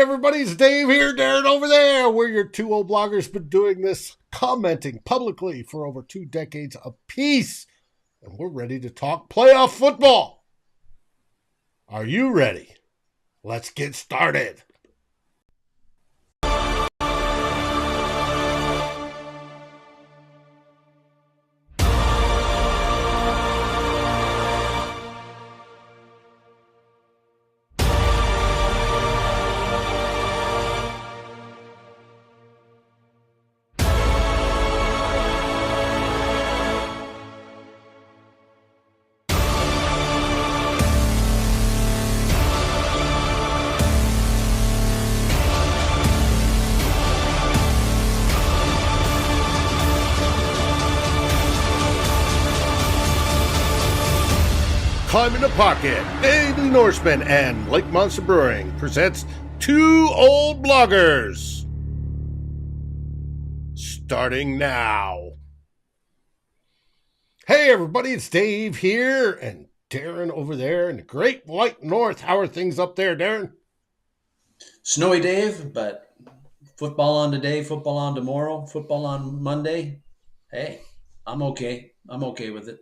everybody, it's Dave here, Darren over there. We're your two old bloggers, been doing this, commenting publicly for over 2 decades apiece. And we're ready to talk playoff football. Are you ready? Let's get started. Climb in the Pocket, Dave the Norseman, and Lake Monster Brewing presents Two Old Bloggers. Starting now. Hey everybody, it's Dave here, and Darren over there in the Great White North. How are things up there, Darren? Snowy, Dave, but football on today, football on tomorrow, football on Monday. Hey, I'm okay. I'm okay with it.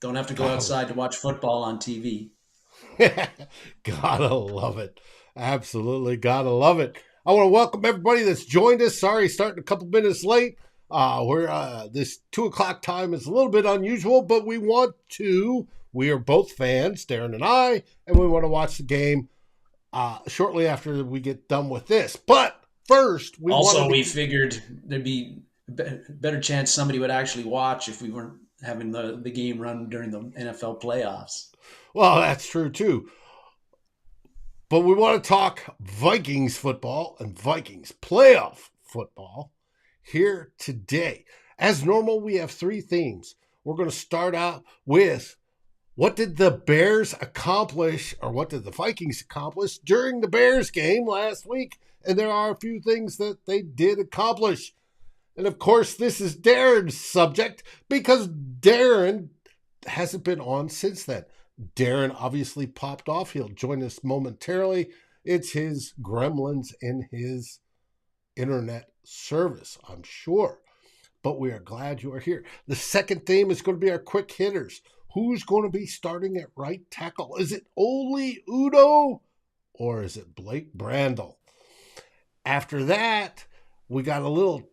Don't have to go outside to watch football on TV. Gotta love it. Absolutely gotta love it. I want to welcome everybody that's joined us. Sorry, starting a couple minutes late. This 2 o'clock time is a little bit unusual, but we are both fans, Darren and I, and we want to watch the game shortly after we get done with this. But first, we figured there'd be a better chance somebody would actually watch if we weren't having the game run during the NFL playoffs. Well, that's true too. But we want to talk Vikings football and Vikings playoff football here today. As normal, we have 3 themes. We're going to start out with what did the Bears accomplish, or what did the Vikings accomplish during the Bears game last week? And there are a few things that they did accomplish. And of course, this is Darren's subject because Darren hasn't been on since then. Darren obviously popped off. He'll join us momentarily. It's his gremlins in his internet service, I'm sure. But we are glad you are here. The second theme is going to be our quick hitters. Who's going to be starting at right tackle? Is it Oli Udo or is it Blake Brandel? After that, we got a little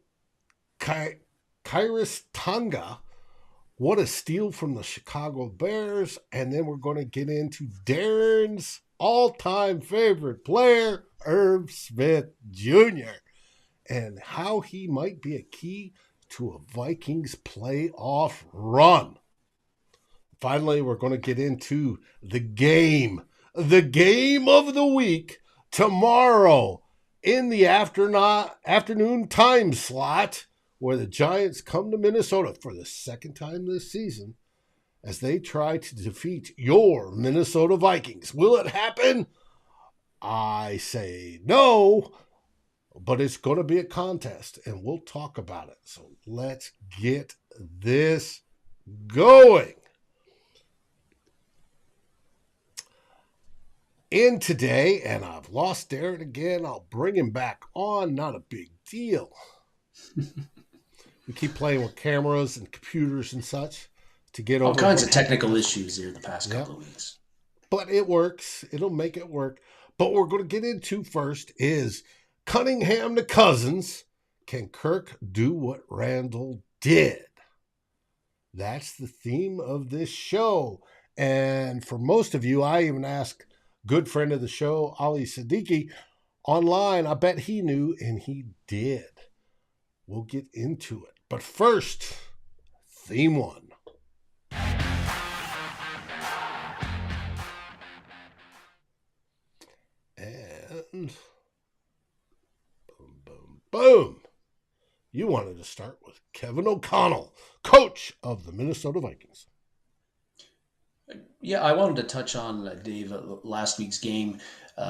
Kyras Tonga, what a steal from the Chicago Bears. And then we're going to get into Darren's all-time favorite player, Irv Smith Jr., and how he might be a key to a Vikings playoff run. Finally, we're going to get into the game of the week tomorrow in the afternoon time slot, where the Giants come to Minnesota for the second time this season as they try to defeat your Minnesota Vikings. Will it happen? I say no, but it's going to be a contest, and we'll talk about it. So let's get this going. In today, and I've lost Darren again, I'll bring him back on. Not a big deal. We keep playing with cameras and computers and such to get all over kinds of technical issues here the past couple of weeks. But it works. It'll make it work. But what we're going to get into first is Cunningham to Cousins. Can Kirk do what Randall did? That's the theme of this show. And for most of you, I even asked good friend of the show, Ali Siddiqui, online. I bet he knew, and he did. We'll get into it. But first, theme 1. And boom, boom, boom. You wanted to start with Kevin O'Connell, coach of the Minnesota Vikings. Yeah, I wanted to touch on, Dave, last week's game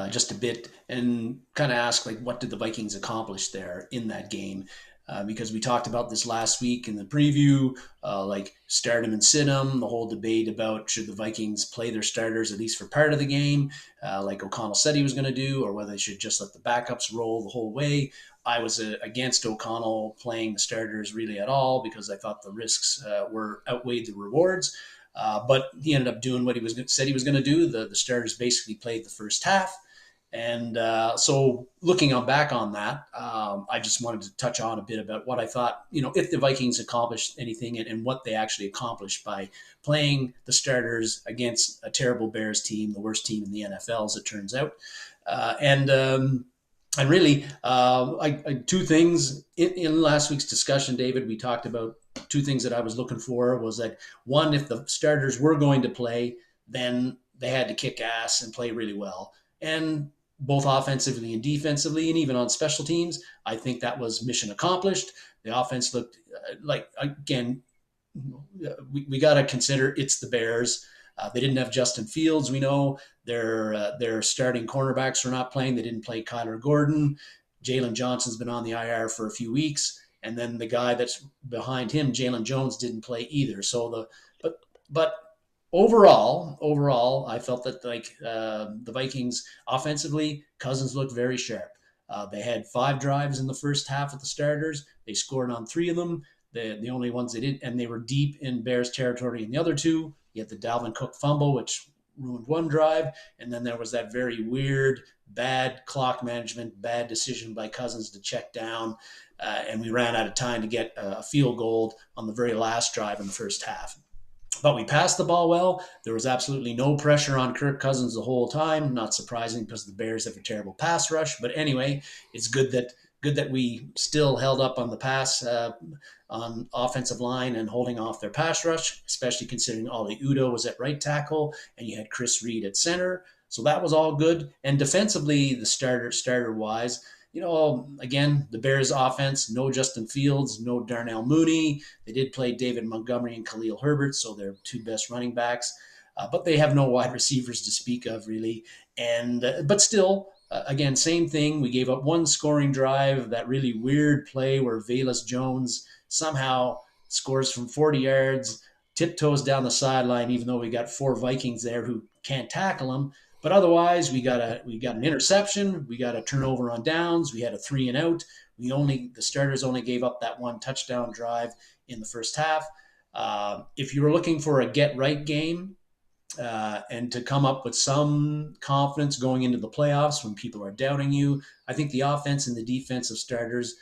just a bit and kind of ask, what did the Vikings accomplish there in that game? because we talked about this last week in the preview, like start them and sit them, the whole debate about should the Vikings play their starters at least for part of the game, like O'Connell said he was going to do, or whether they should just let the backups roll the whole way. I was against O'Connell playing the starters really at all because I thought the risks were outweighed the rewards. But he ended up doing what said he was going to do. The starters basically played the first half. And so looking back on that, I just wanted to touch on a bit about what I thought, if the Vikings accomplished anything and what they actually accomplished by playing the starters against a terrible Bears team, the worst team in the NFL, as it turns out. And really, two things in last week's discussion, David, we talked about two things that I was looking for was that one, if the starters were going to play, then they had to kick ass and play really well. And both offensively and defensively, and even on special teams, I think that was mission accomplished. The offense looked again, we got to consider it's the Bears. They didn't have Justin Fields. We know their starting cornerbacks are not playing. They didn't play Kyler Gordon. Jalen Johnson's been on the IR for a few weeks, and then the guy that's behind him, Jalen Jones, didn't play either. So but overall, I felt that the Vikings offensively, Cousins looked very sharp. They had 5 drives in the first half of the starters. They scored on 3 of them. The only ones they didn't, and they were deep in Bears territory in the other 2. You had the Dalvin Cook fumble, which ruined 1 drive, and then there was that very weird, bad clock management, bad decision by Cousins to check down, and we ran out of time to get a field goal on the very last drive in the first half. But we passed the ball well. There was absolutely no pressure on Kirk Cousins the whole time. Not surprising because the Bears have a terrible pass rush. But anyway, it's good that we still held up on the pass on offensive line and holding off their pass rush, especially considering Ollie Udoh was at right tackle and you had Chris Reed at center. So that was all good. And defensively, the starter wise, again, the Bears offense, no Justin Fields, no Darnell Mooney. They did play David Montgomery and Khalil Herbert, so they're 2 best running backs. But they have no wide receivers to speak of, really. But still, again, same thing. We gave up 1 scoring drive, that really weird play where Velus Jones somehow scores from 40 yards, tiptoes down the sideline, even though we got 4 Vikings there who can't tackle him. But otherwise, we got an interception, we got a turnover on downs, we had a 3 and out. The starters only gave up that 1 touchdown drive in the first half. If you were looking for a get right game and to come up with some confidence going into the playoffs when people are doubting you, I think the offense and the defensive starters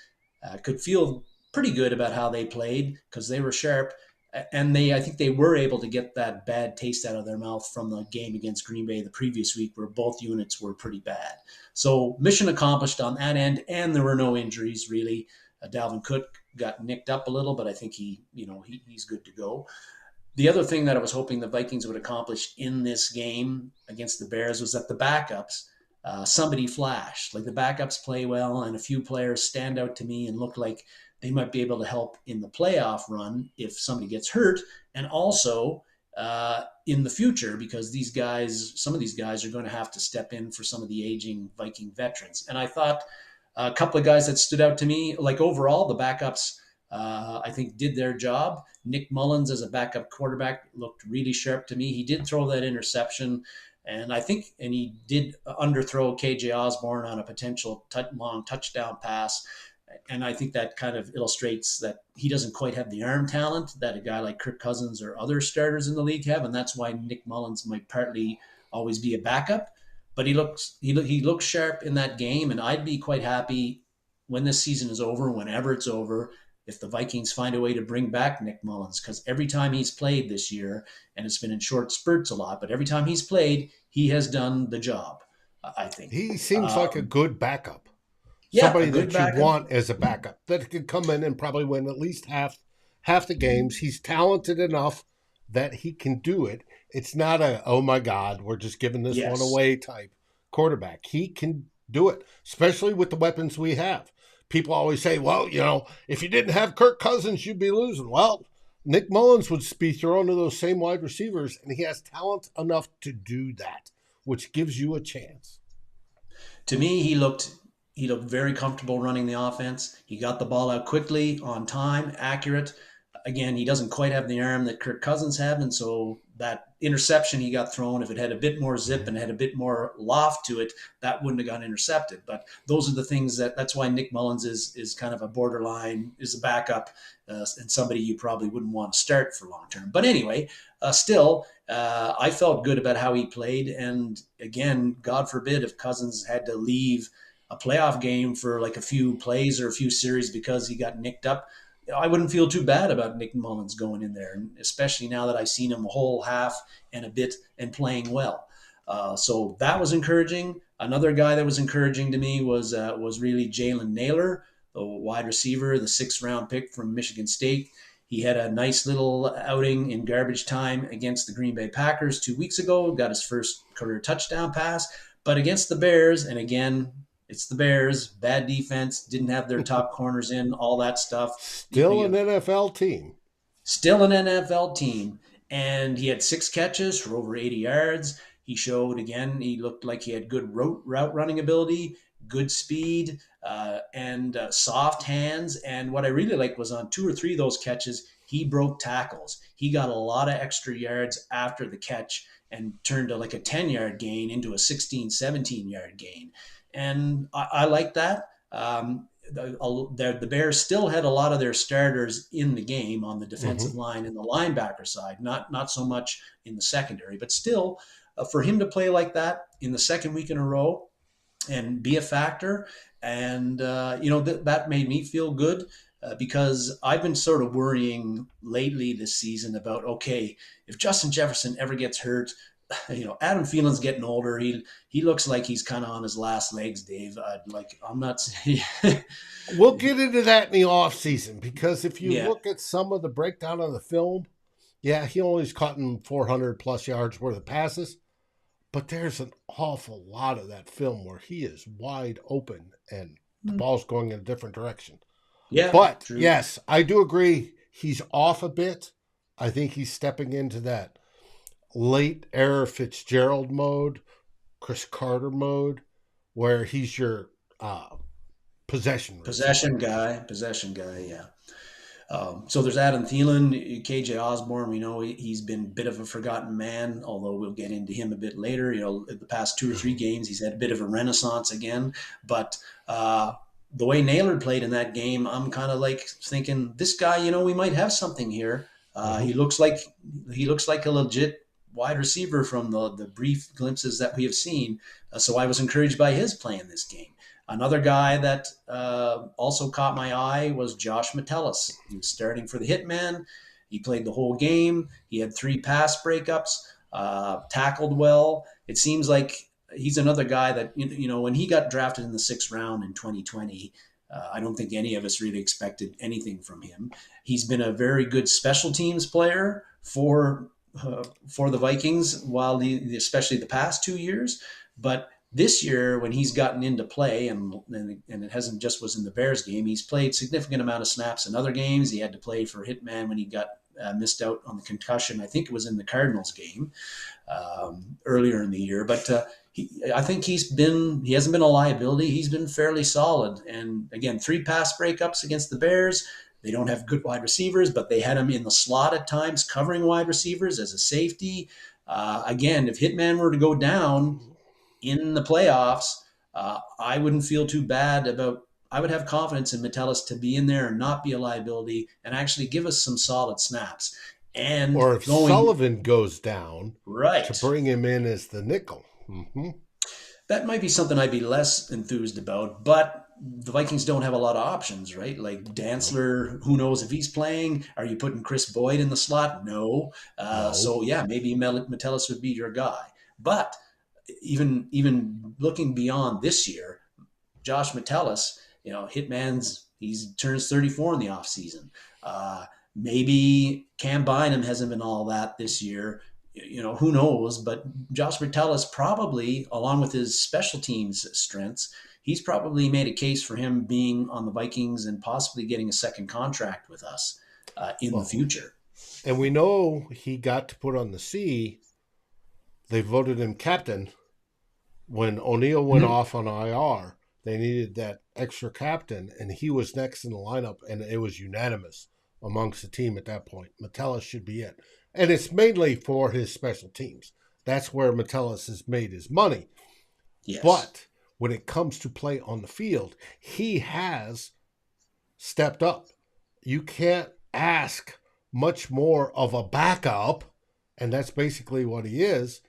could feel pretty good about how they played because they were sharp. And I think they were able to get that bad taste out of their mouth from the game against Green Bay the previous week where both units were pretty bad. So mission accomplished on that end, and there were no injuries really. Dalvin Cook got nicked up a little, but I think he's good to go. The other thing that I was hoping the Vikings would accomplish in this game against the Bears was that the backups, somebody flashed. Like the backups play well, and a few players stand out to me and look like they might be able to help in the playoff run if somebody gets hurt, and also in the future because some of these guys are going to have to step in for some of the aging Viking veterans. And I thought a couple of guys that stood out to me, like overall, the backups, I think did their job. Nick Mullens as a backup quarterback looked really sharp to me. He did throw that interception, and he did underthrow KJ Osborne on a potential long touchdown pass. And I think that kind of illustrates that he doesn't quite have the arm talent that a guy like Kirk Cousins or other starters in the league have, and that's why Nick Mullens might partly always be a backup. But he looks sharp in that game, and I'd be quite happy when this season is over, whenever it's over, if the Vikings find a way to bring back Nick Mullens, because every time he's played this year, and it's been in short spurts a lot, but every time he's played, he has done the job, I think. He seems like a good backup. Yeah, Somebody that you want as a backup that could come in and probably win at least half the games. He's talented enough that he can do it. It's not oh my God, we're just giving this one away type quarterback. He can do it, especially with the weapons we have. People always say, well, if you didn't have Kirk Cousins, you'd be losing. Well, Nick Mullens would be thrown to those same wide receivers, and he has talent enough to do that, which gives you a chance. To me, he looked he looked very comfortable running the offense. He got the ball out quickly, on time, accurate. Again, he doesn't quite have the arm that Kirk Cousins had, and so that interception he got thrown, if it had a bit more zip and had a bit more loft to it, that wouldn't have got intercepted. But those are the things that's why Nick Mullens is kind of a borderline, is a backup, and somebody you probably wouldn't want to start for long term. But anyway, I felt good about how he played. And again, God forbid if Cousins had to leave a playoff game for like a few plays or a few series because he got nicked up, I wouldn't feel too bad about Nick Mullens going in there, and especially now that I've seen him a whole half and a bit and playing well. So that was encouraging. Another guy that was encouraging to me was really Jalen Naylor, the wide receiver, the sixth-round pick from Michigan State. He had a nice little outing in garbage time against the Green Bay Packers 2 weeks ago, got his first career touchdown pass. But against the Bears, and again, it's the Bears, bad defense, didn't have their top corners in, all that stuff. Still an NFL team. Still an NFL team. And he had 6 catches for over 80 yards. He showed, again, he looked like he had good route running ability, good speed, and soft hands. And what I really liked was on 2 or 3 of those catches, he broke tackles. He got a lot of extra yards after the catch and turned like a 10-yard gain into a 16, 17-yard gain. And I like that. The Bears still had a lot of their starters in the game on the defensive line and the linebacker side, not so much in the secondary, but still for him to play like that in the second week in a row and be a factor. And, that made me feel good because I've been sort of worrying lately this season about, okay, if Justin Jefferson ever gets hurt, Adam Thielen's getting older. He looks like he's kind of on his last legs, Dave. I'm not saying. We'll get into that in the offseason because if you look at some of the breakdown of the film, he only's caught 400 plus yards worth of passes, but there's an awful lot of that film where he is wide open and the ball's going in a different direction. Yeah, but true. Yes, I do agree. He's off a bit. I think he's stepping into that late era Fitzgerald mode, Chris Carter mode, where he's your possession guy. Yeah. So there's Adam Thielen, KJ Osborne. We know he's been a bit of a forgotten man, although we'll get into him a bit later. The past 2 or 3 games, he's had a bit of a renaissance again. But the way Naylor played in that game, I'm kind of like thinking, this guy, we might have something here. He looks like a legit wide receiver from the brief glimpses that we have seen. So I was encouraged by his play in this game. Another guy that also caught my eye was Josh Metellus. He was starting for the Hitman. He played the whole game. He had 3 pass breakups, tackled well. It seems like he's another guy that, when he got drafted in the 6th round in 2020, I don't think any of us really expected anything from him. He's been a very good special teams player for the Vikings, especially the past 2 years. But this year, when he's gotten into play, and it hasn't just was in the Bears game, he's played significant amount of snaps in other games. He had to play for Hitman when he got missed out on the concussion. I think it was in the Cardinals game earlier in the year. But I think he hasn't been a liability. He's been fairly solid. And again, 3 pass breakups against the Bears. They don't have good wide receivers, but they had him in the slot at times, covering wide receivers as a safety. Again, if Hitman were to go down in the playoffs, I wouldn't feel too bad I would have confidence in Metellus to be in there and not be a liability and actually give us some solid snaps. Or if Sullivan goes down, right, to bring him in as the nickel. That might be something I'd be less enthused about, but the Vikings don't have a lot of options, right? Like Dantzler, who knows if he's playing? Are you putting Chris Boyd in the slot? No. So maybe Metellus would be your guy. But even looking beyond this year, Josh Metellus, he turns 34 in the offseason. Maybe Cam Bynum hasn't been all that this year. Who knows? But Josh Metellus probably, along with his special teams strengths, he's probably made a case for him being on the Vikings and possibly getting a second contract with us in the future. And we know he got to put on the C. They voted him captain when O'Neill went off on IR. they needed that extra captain, and he was next in the lineup, and it was unanimous amongst the team at that point. Metellus should be it. And it's mainly for his special teams. That's where Metellus has made his money. Yes. But when it comes to play on the field, he has stepped up. You can't ask much more of a backup, and that's basically what he is.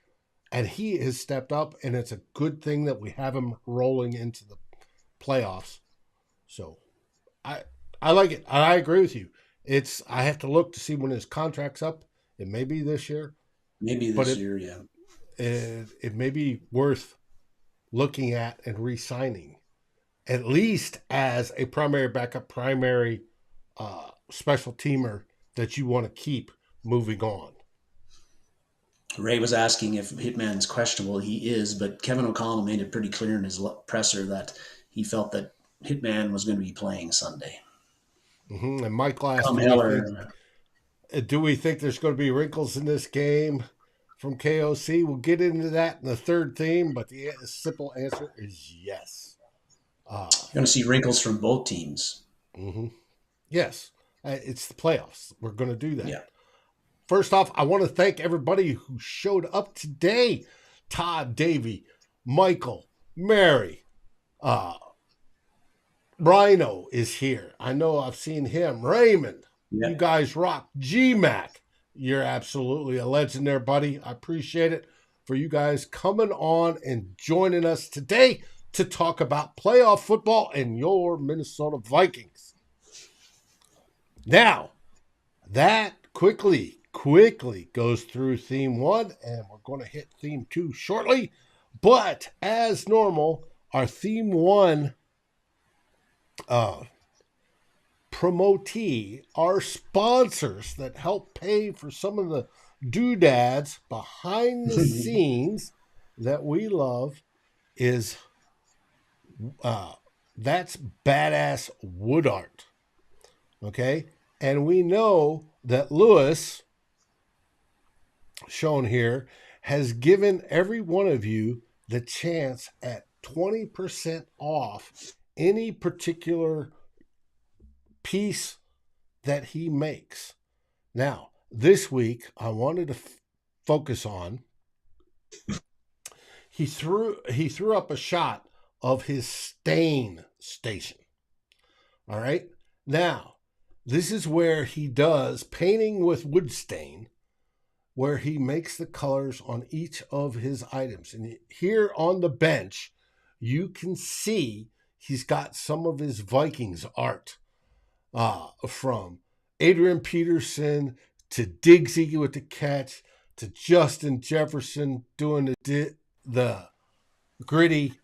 And he has stepped up, and it's a good thing that we have him rolling into the playoffs. So I like it. I agree with you. I have to look to see when his contract's up. It may be this year. Maybe this year, yeah. It may be worth looking at and re-signing, at least as a primary backup, primary special teamer that you want to keep moving on. Ray was asking if Hitman's questionable. He is, but Kevin O'Connell made it pretty clear in his presser that he felt that Hitman was going to be playing Sunday. Mm-hmm. And Mike asked, do we think there's going to be wrinkles in this game from KOC? We'll get into that in the third theme, but the simple answer is yes. You're going to see wrinkles from both teams. Mm-hmm. Yes. It's the playoffs. We're going to do that. Yeah. First off, I want to thank everybody who showed up today. Todd, Davey, Michael, Mary, Rhino is here. I know I've seen him. Raymond, You guys rock. G-Mac, you're absolutely a legend there, buddy. I appreciate it for you guys coming on and joining us today to talk about playoff football and your Minnesota Vikings. Now, that quickly goes through theme 1, and we're going to hit theme 2 shortly. But as normal, our theme 1 promotee, our sponsors that help pay for some of the doodads behind the scenes that we love is that's Badass Wood Art. Okay? And we know that Lewis, shown here, has given every one of you the chance at 20% off any particular piece that he makes. Now, this week, I wanted to focus on, he threw up a shot of his stain station. All right? Now, this is where he does painting with wood stain, where he makes the colors on each of his items. And here on the bench, you can see he's got some of his Vikings art, from Adrian Peterson to Diggsy with the catch to Justin Jefferson doing the gritty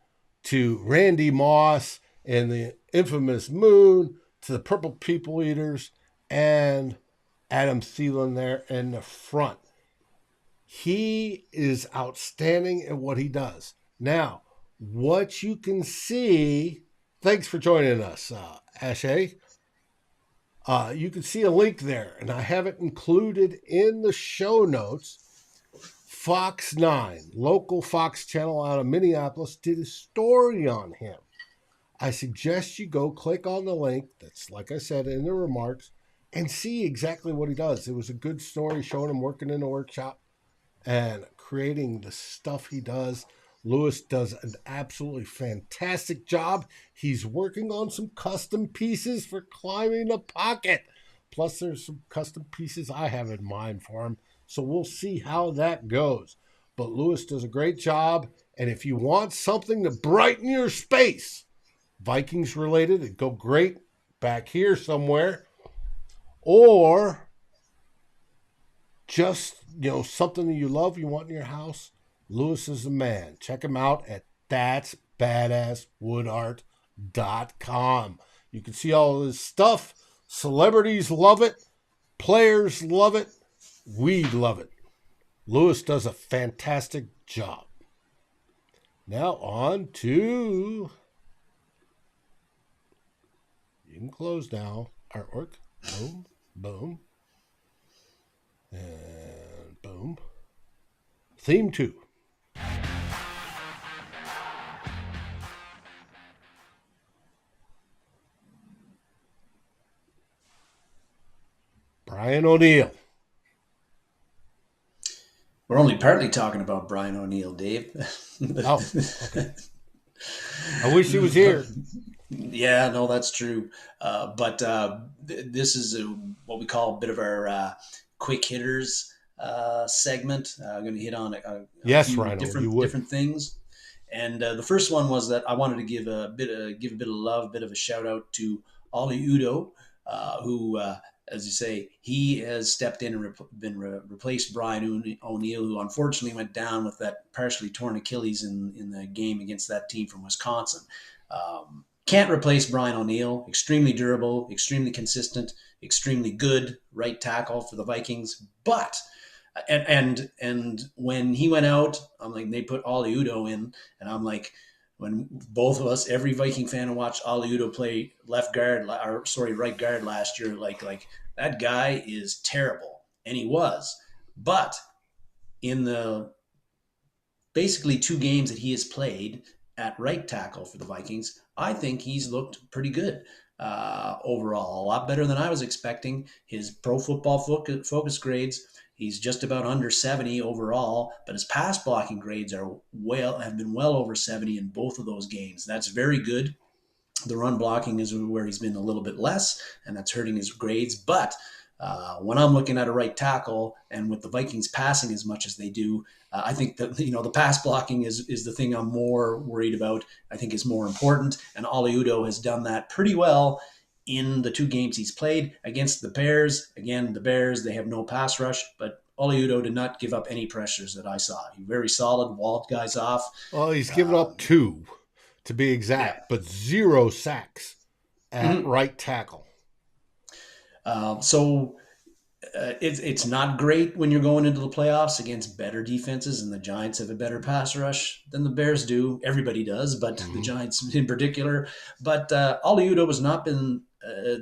to Randy Moss and the infamous Moon to the Purple People Eaters and Adam Thielen there in the front. He is outstanding at what he does. Now, what you can see, thanks for joining us, Ashay. You can see a link there, and I have it included in the show notes. Fox 9, local Fox channel out of Minneapolis, did a story on him. I suggest you go click on the link that's, like I said, in the remarks and see exactly what he does. It was a good story showing him working in a workshop and creating the stuff he does. Lewis does an absolutely fantastic job. He's working on some custom pieces for climbing the pocket. Plus, there's some custom pieces I have in mind for him. So we'll see how that goes. But Lewis does a great job. And if you want something to brighten your space, Vikings related, it'd go great back here somewhere. Or just, something that you love, you want in your house, Lewis is the man. Check him out at that'sbadasswoodart.com. You can see all of his stuff. Celebrities love it. Players love it. We love it. Lewis does a fantastic job. Now on to, you can close now, artwork. Boom, boom, and boom. Theme 2. Brian O'Neill. We're only partly talking about Brian O'Neill, Dave. Oh, okay. I wish he was here. Yeah, no, that's true. But this is what we call a bit of our quick hitters segment. I'm going to hit on a Yes, few Rhino, you would. different things. And the first one was that I wanted to give a bit of love, a bit of a shout out to Ollie Udo, who, as you say, he has stepped in and replaced Brian O'Neill, who unfortunately went down with that partially torn Achilles in the game against that team from Wisconsin. Can't replace Brian O'Neill. Extremely durable, extremely consistent, extremely good right tackle for the Vikings. But and when he went out, I'm like, they put Ollie Udo in, and I'm like, when both of us, every Viking fan who watched Ollie Udo play right guard last year, like that guy is terrible, and he was. But in the basically 2 games that he has played at right tackle for the Vikings, I think he's looked pretty good overall. A lot better than I was expecting. His Pro Football Focus grades, he's just about under 70 overall, but his pass blocking grades have been well over 70 in both of those games. That's very good. The run blocking is where he's been a little bit less, and that's hurting his grades. But when I'm looking at a right tackle, and with the Vikings passing as much as they do, I think that the pass blocking is the thing I'm more worried about. I think is more important, and Ollie Udo has done that pretty well in the 2 games he's played against the Bears. Again, the Bears, they have no pass rush, but Ollie Udo did not give up any pressures that I saw. He very solid, walled guys off. Well, he's given up 2, to be exact, but 0 sacks at right tackle. So it's not great when you're going into the playoffs against better defenses, and the Giants have a better pass rush than the Bears do. Everybody does, but the Giants in particular. But Ollie Udo has not been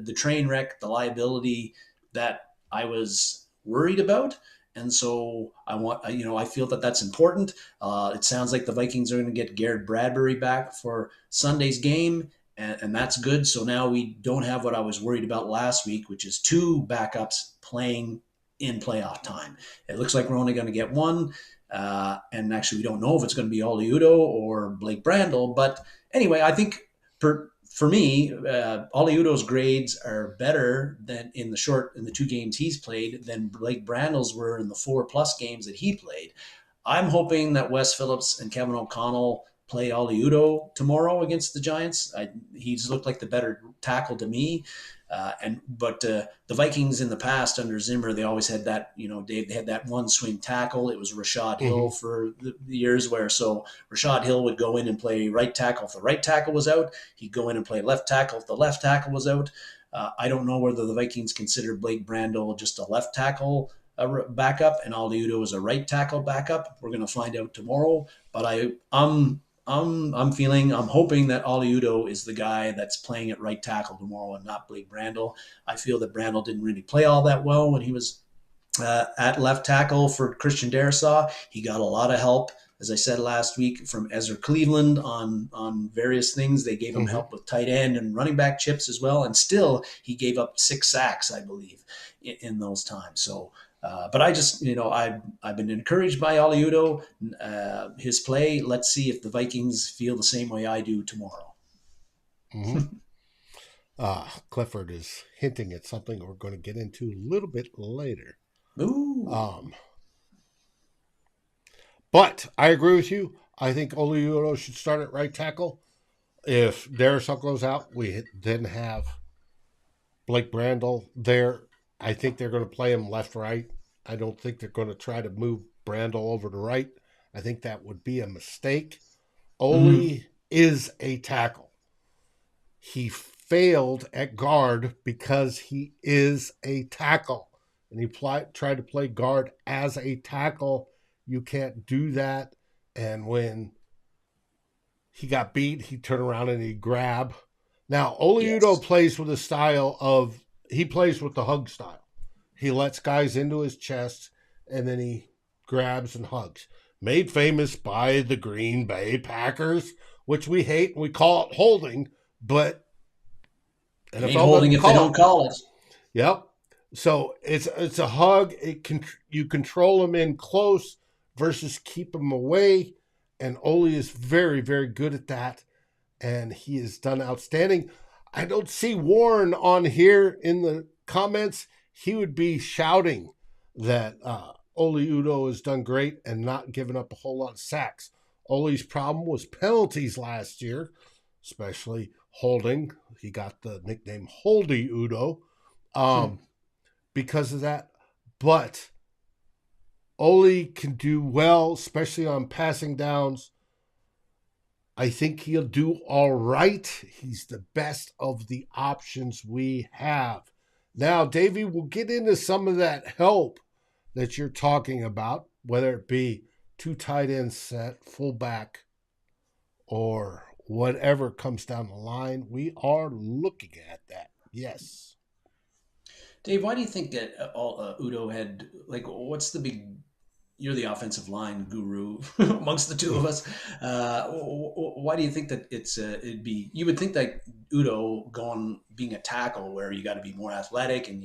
the train wreck, the liability that I was worried about. And so I feel that that's important. It sounds like the Vikings are going to get Garrett Bradbury back for Sunday's game, and that's good. So now we don't have what I was worried about last week, which is 2 backups playing in playoff time. It looks like we're only going to get 1, and actually we don't know if it's going to be Ollie Udo or Blake Brandel. But anyway, I think for me, Ollie Udo's grades are better than in the 2 games he's played than Blake Brandel's were in the 4+ games that he played. I'm hoping that Wes Phillips and Kevin O'Connell play Ollie Udo tomorrow against the Giants. He's looked like the better tackle to me. But the Vikings in the past under Zimmer, they always had that, they had that one swing tackle. It was Rashad Hill for the years where, so Rashad Hill would go in and play right tackle if the right tackle was out. He'd go in and play left tackle if the left tackle was out. I don't know whether the Vikings consider Blake Brandel just a left tackle backup and Ollie Udo is a right tackle backup. We're going to find out tomorrow. But I'm hoping that Ollie Udo is the guy that's playing at right tackle tomorrow and not Blake Brandel. I feel that Brandel didn't really play all that well when he was at left tackle for Christian Darrisaw. He got a lot of help, as I said last week, from Ezra Cleveland on various things. They gave him help with tight end and running back chips as well, and still he gave up 6 sacks, I believe, in those times. So. But I just, I've been encouraged by Ollie Udo, his play. Let's see if the Vikings feel the same way I do tomorrow. Clifford is hinting at something we're going to get into a little bit later. Ooh. But I agree with you. I think Ollie Udo should start at right tackle. If Darrisaw goes out, we then have Blake Brandel there. I think they're going to play him left-right. I don't think they're going to try to move Brandel over to right. I think that would be a mistake. Ollie is a tackle. He failed at guard because he is a tackle. And he tried to play guard as a tackle. You can't do that. And when he got beat, he turned around and he grabbed. Now, Ollie Udo plays with a style of, he plays with the hug style. He lets guys into his chest, and then he grabs and hugs. Made famous by the Green Bay Packers, which we hate, and we call it holding, but NFL ain't holding if they don't call it. Yep. So it's a hug. You control them in close versus keep them away, and Ole is very very good at that, and he has done outstanding. I don't see Warren on here in the comments. He would be shouting that Ole Udo has done great and not given up a whole lot of sacks. Ole's problem was penalties last year, especially holding. He got the nickname Holdy Udo. Because of that. But Ole can do well, especially on passing downs. I think he'll do all right. He's the best of the options we have. Now, Davey, we'll get into some of that help that you're talking about, whether it be two tight end set, fullback, or whatever comes down the line. We are looking at that. Yes. Dave, why do you think that Udo had, like, what's the big, you're the offensive line guru amongst the two of us. Why do you think that it'd be, you would think that Udo being a tackle where you got to be more athletic and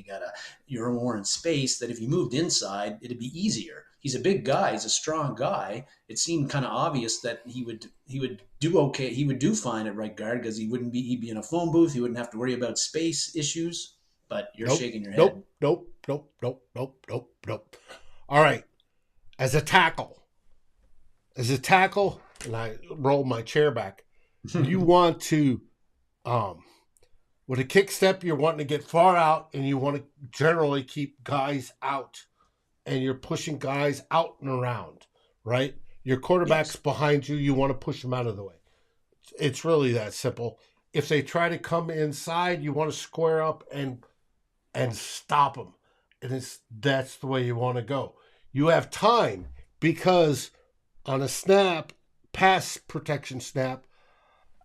you're more in space, that if you moved inside, it'd be easier. He's a big guy. He's a strong guy. It seemed kind of obvious that he would do okay. He would do fine at right guard because he'd be in a phone booth. He wouldn't have to worry about space issues. But you're shaking your head. Nope. All right. As a tackle, and I roll my chair back, you want to, with a kick step, you're wanting to get far out and you want to generally keep guys out. And you're pushing guys out and around, right? Your quarterback's behind you. You want to push them out of the way. It's really that simple. If they try to come inside, you want to square up and stop them. And that's the way you want to go. You have time because on a snap, pass protection snap,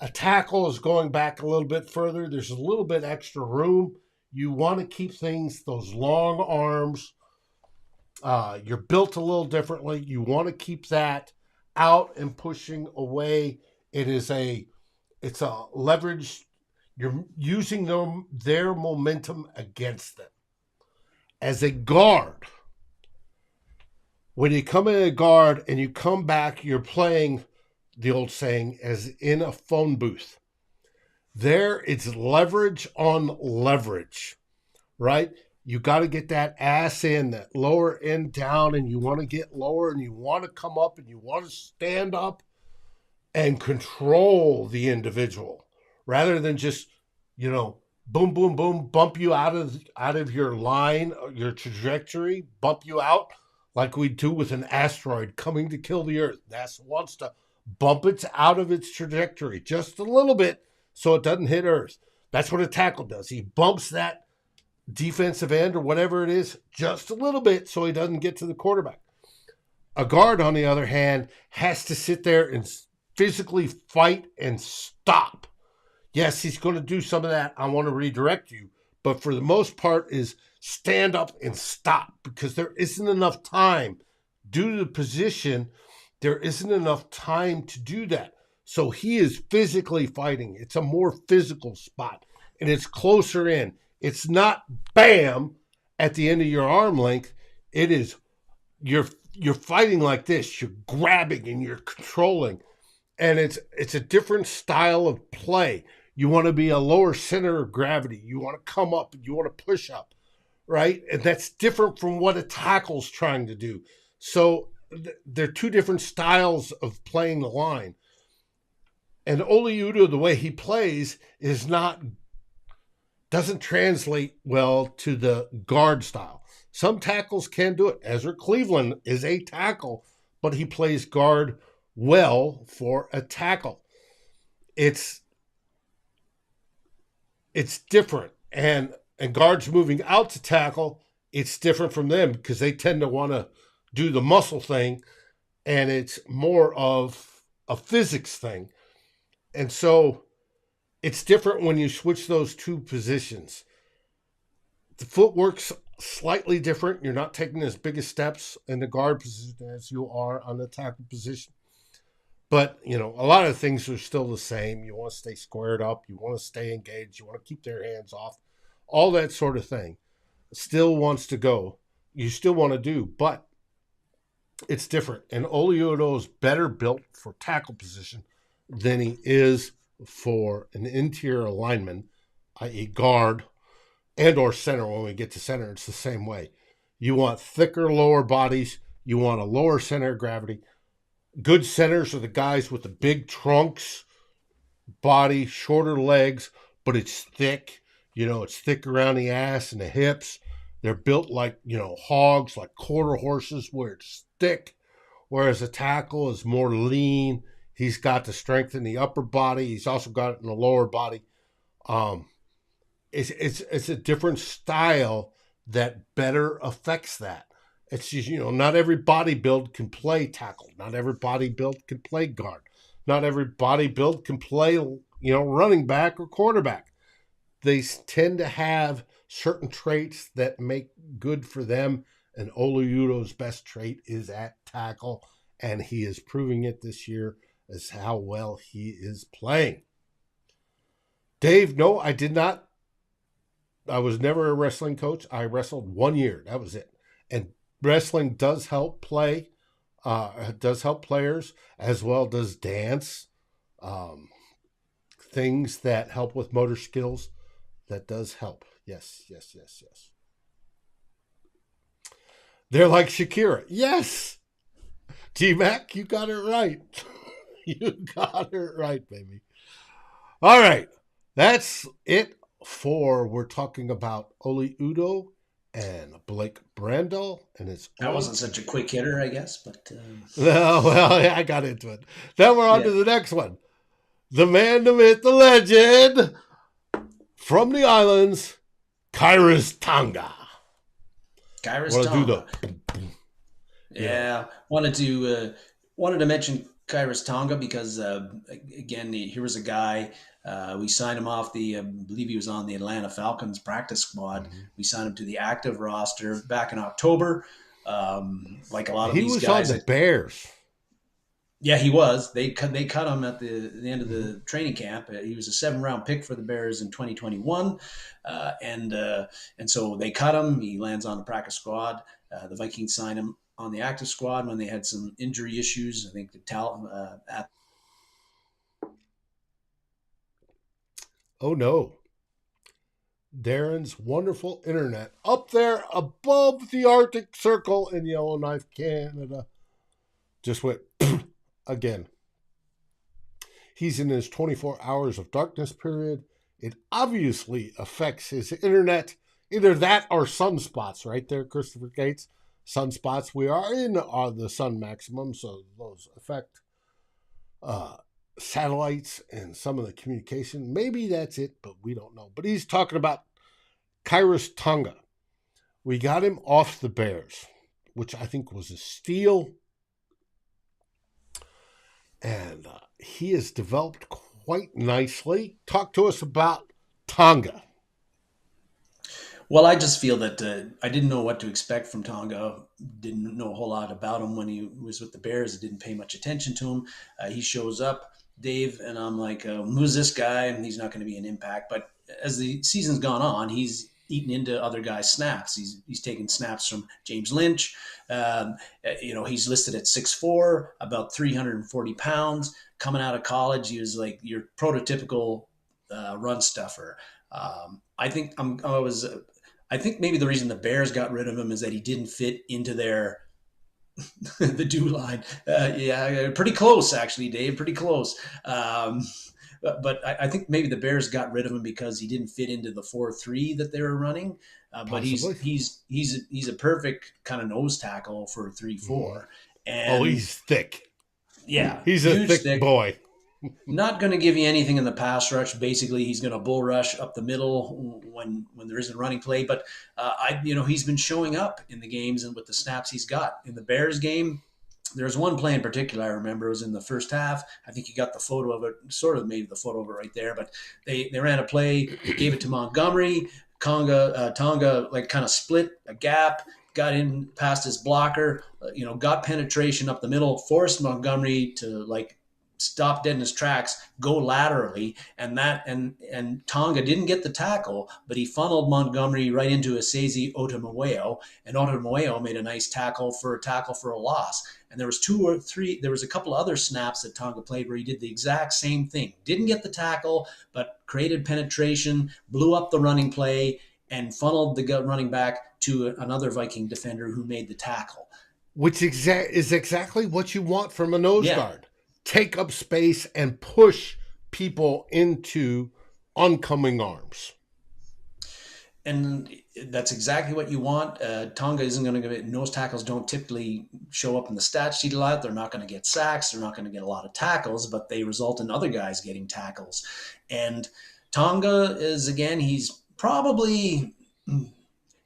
a tackle is going back a little bit further. There's a little bit extra room. You want to keep those long arms. You're built a little differently. You want to keep that out and pushing away. It's a leverage. You're using their momentum against them. As a guard, when you come in a guard and you come back, you're playing, the old saying, as in a phone booth. There, it's leverage on leverage, right? You got to get that ass in, that lower end down, and you want to get lower and you want to come up and you want to stand up and control the individual rather than just, boom, boom, boom, bump you out of your line, your trajectory, bump you out like we do with an asteroid coming to kill the Earth. NASA wants to bump it out of its trajectory just a little bit so it doesn't hit Earth. That's what a tackle does. He bumps that defensive end or whatever it is just a little bit so he doesn't get to the quarterback. A guard, on the other hand, has to sit there and physically fight and stop. Yes, he's going to do some of that. I want to redirect you. But for the most part is stand up and stop because there isn't enough time. Due to the position, there isn't enough time to do that. So he is physically fighting. It's a more physical spot, and it's closer in. It's not bam at the end of your arm length. It is you're fighting like this. You're grabbing and you're controlling. And it's a different style of play. You want to be a lower center of gravity. You want to come up and you want to push up, right? And that's different from what a tackle's trying to do. So they're two different styles of playing the line. And Ole Udo, the way he plays, doesn't translate well to the guard style. Some tackles can do it. Ezra Cleveland is a tackle, but he plays guard well for a tackle. It's different. And guards moving out to tackle, it's different from them because they tend to want to do the muscle thing, and it's more of a physics thing. And so it's different when you switch those two positions. The footwork's slightly different. You're not taking as big of steps in the guard position as you are on the tackle position. But, a lot of things are still the same. You want to stay squared up. You want to stay engaged. You want to keep their hands off. All that sort of thing. still wants to go. You still want to do, but it's different. And Oliudo is better built for tackle position than he is for an interior lineman, i.e., guard and or center. When we get to center, it's the same way. You want thicker lower bodies. You want a lower center of gravity. Good centers are the guys with the big trunks, body, shorter legs, but it's thick. It's thick around the ass and the hips. They're built like, hogs, like quarter horses, where it's thick. Whereas a tackle is more lean. He's got the strength in the upper body. He's also got it in the lower body. It's a different style that better affects that. It's just, not every body build can play tackle. Not every body build can play guard. Not every body build can play, running back or quarterback. They tend to have certain traits that make good for them. And Oluudo's best trait is at tackle. And he is proving it this year as how well he is playing. Dave, no, I did not. I was never a wrestling coach. I wrestled 1 year. That was it. And wrestling does help play, does help players, as well does dance, things that help with motor skills. That does help. Yes. They're like Shakira. Yes. G-Mac, you got it right. You got it right, baby. All right. That's it for we're talking about Oli Udoh and Blake Brandel, and it's that wasn't such a quick hitter, I guess, but yeah, I got into it. Then we're on to the next one. The man, the myth, the legend from the islands, Kyras Tonga. Kyras Tonga. Wanted to mention Kyras Tonga because again, here was a guy. We signed him off I believe he was on the Atlanta Falcons practice squad. Mm-hmm. We signed him to the active roster back in October. Like a lot of these guys. He was on the Bears. Yeah, he was. They cut him at the end of the training camp. He was a 7th-round pick for the Bears in 2021. And so they cut him. He lands on the practice squad. The Vikings signed him on the active squad when they had some injury issues. I think Oh, no. Darren's wonderful internet up there above the Arctic Circle in Yellowknife, Canada. Just went again. He's in his 24 hours of darkness period. It obviously affects his internet. Either that or sunspots, right there, Christopher Gates. Sunspots. We are in the sun maximum, so those affect satellites and some of the communication. Maybe that's it, but we don't know. But he's talking about Kyras Tonga. We got him off the Bears, which I think was a steal. And he has developed quite nicely. Talk to us about Tonga. Well, I just feel that I didn't know what to expect from Tonga. Didn't know a whole lot about him when he was with the Bears. I didn't pay much attention to him. He shows up, Dave, and I'm like, who's this guy? And he's not going to be an impact. But as the season's gone on, he's eaten into other guys' snaps. He's taking snaps from James Lynch. He's listed at 6'4", about 340 pounds. Coming out of college, he was like your prototypical run stuffer. I think maybe the reason the Bears got rid of him is that he didn't fit into their the do line. Pretty close actually, Dave. Pretty close. But I think maybe the Bears got rid of him because he didn't fit into the 4-3 that they were running. But he's a perfect kind of nose tackle for 3-4. And he's thick. Yeah, he's a thick boy. Not going to give you anything in the pass rush. Basically, he's going to bull rush up the middle when there isn't running play. But he's been showing up in the games and with the snaps he's got. In the Bears game, there's one play in particular I remember. It was in the first half. I think you got the photo of it, sort of maybe the photo of it right there. But they ran a play, gave it to Montgomery. Tonga like kind of split a gap, got in past his blocker, got penetration up the middle, forced Montgomery to like stop dead in his tracks, go laterally, and Tonga didn't get the tackle, but he funneled Montgomery right into Asezi Otomoeo, and Otomoeo made a nice tackle for a loss. And there was a couple other snaps that Tonga played where he did the exact same thing. Didn't get the tackle, but created penetration, blew up the running play, and funneled the running back to another Viking defender who made the tackle. Which is exactly what you want from a nose guard. Take up space and push people into oncoming arms. And that's exactly what you want. Tonga isn't going to get nose tackles. Don't typically show up in the stat sheet a lot. They're not going to get sacks. They're not going to get a lot of tackles, but they result in other guys getting tackles. And Tonga is, again, he's probably,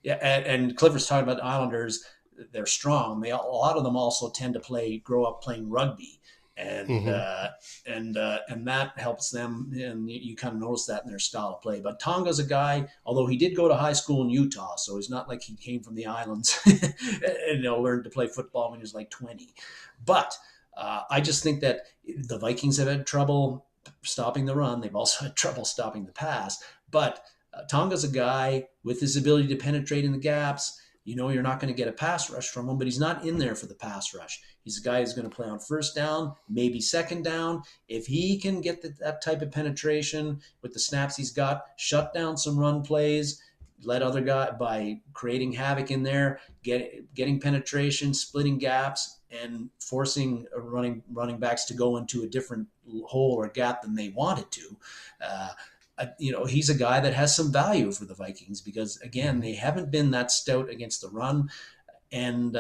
and Clifford's talking about Islanders. They're strong. A lot of them also tend to grow up playing rugby. And that helps them, and you kind of notice that in their style of play. But Tonga's a guy, although he did go to high school in Utah, so it's not like he came from the islands and learned to play football when he was like 20. But I just think that the Vikings have had trouble stopping the run. They've also had trouble stopping the pass. But Tonga's a guy with his ability to penetrate in the gaps. You're not going to get a pass rush from him, but he's not in there for the pass rush. He's a guy who's going to play on first down, maybe second down. If he can get that type of penetration with the snaps he's got, shut down some run plays, let other guy by creating havoc in there, getting penetration, splitting gaps, and forcing running backs to go into a different hole or gap than they wanted to. He's a guy that has some value for the Vikings because, again, they haven't been that stout against the run. And,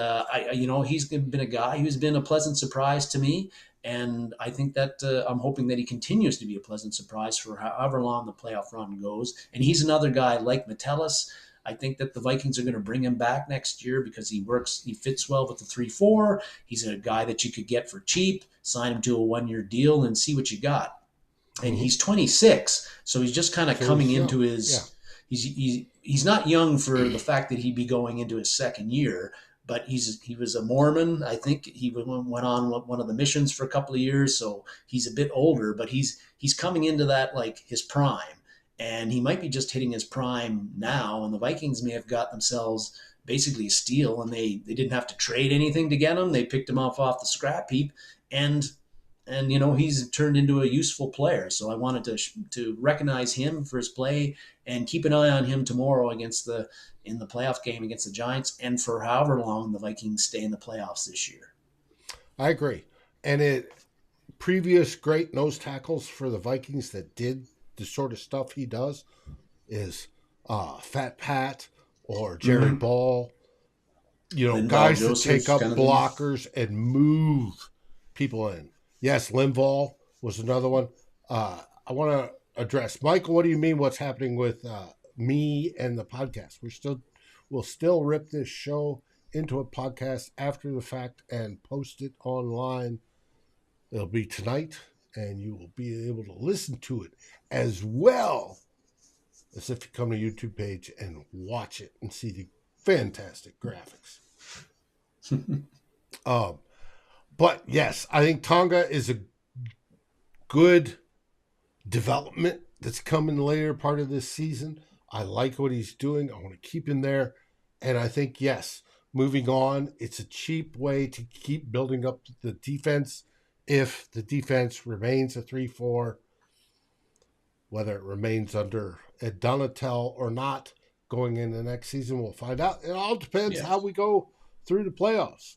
he's been a guy who's been a pleasant surprise to me. And I think that I'm hoping that he continues to be a pleasant surprise for however long the playoff run goes. And he's another guy like Metellus. I think that the Vikings are going to bring him back next year because he fits well with the 3-4. He's a guy that you could get for cheap, sign him to a 1-year deal and see what you got. And he's 26, so he's just kind of coming into his. Yeah. He's not young for the fact that he'd be going into his second year, but he was a Mormon. I think he went on one of the missions for a couple of years, so he's a bit older. But he's coming into that like his prime, and he might be just hitting his prime now. And the Vikings may have got themselves basically a steal, and they didn't have to trade anything to get him. They picked him off the scrap heap, and he's turned into a useful player. So I wanted to recognize him for his play and keep an eye on him tomorrow in the playoff game against the Giants and for however long the Vikings stay in the playoffs this year. I agree. And previous great nose tackles for the Vikings that did the sort of stuff he does is Fat Pat or Jerry Ball. Linval guys Joseph, that take up blockers and move people in. Yes, Linval was another one. I want to address, Michael, what do you mean what's happening with me and the podcast? We'll still rip this show into a podcast after the fact and post it online. It'll be tonight, and you will be able to listen to it as well as if you come to YouTube page and watch it and see the fantastic graphics. But yes, I think Tonga is a good development that's coming later part of this season. I like what he's doing. I want to keep him there. And I think, yes, moving on, it's a cheap way to keep building up the defense. If the defense remains a 3-4, whether it remains under Ed Donatel or not going into next season, we'll find out. It all depends how we go through the playoffs,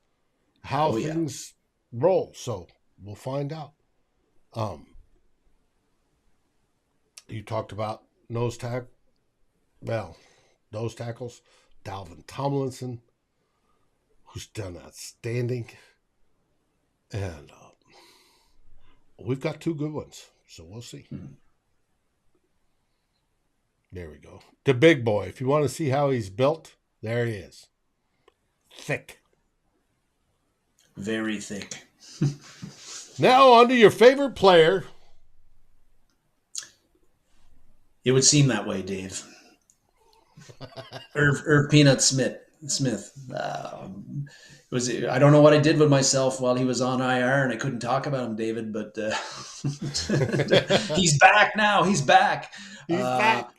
how things roll. So we'll find out. You talked about nose tackles. Dalvin Tomlinson, who's done outstanding. And we've got two good ones, so we'll see. There we go. The big boy. If you want to see how he's built, there he is. Thick. Very thick. Now on to your favorite player. It would seem that way, Dave. Irv Peanut Smith. Smith. I don't know what I did with myself while he was on IR, and I couldn't talk about him, David. But he's back now. He's back. He's back.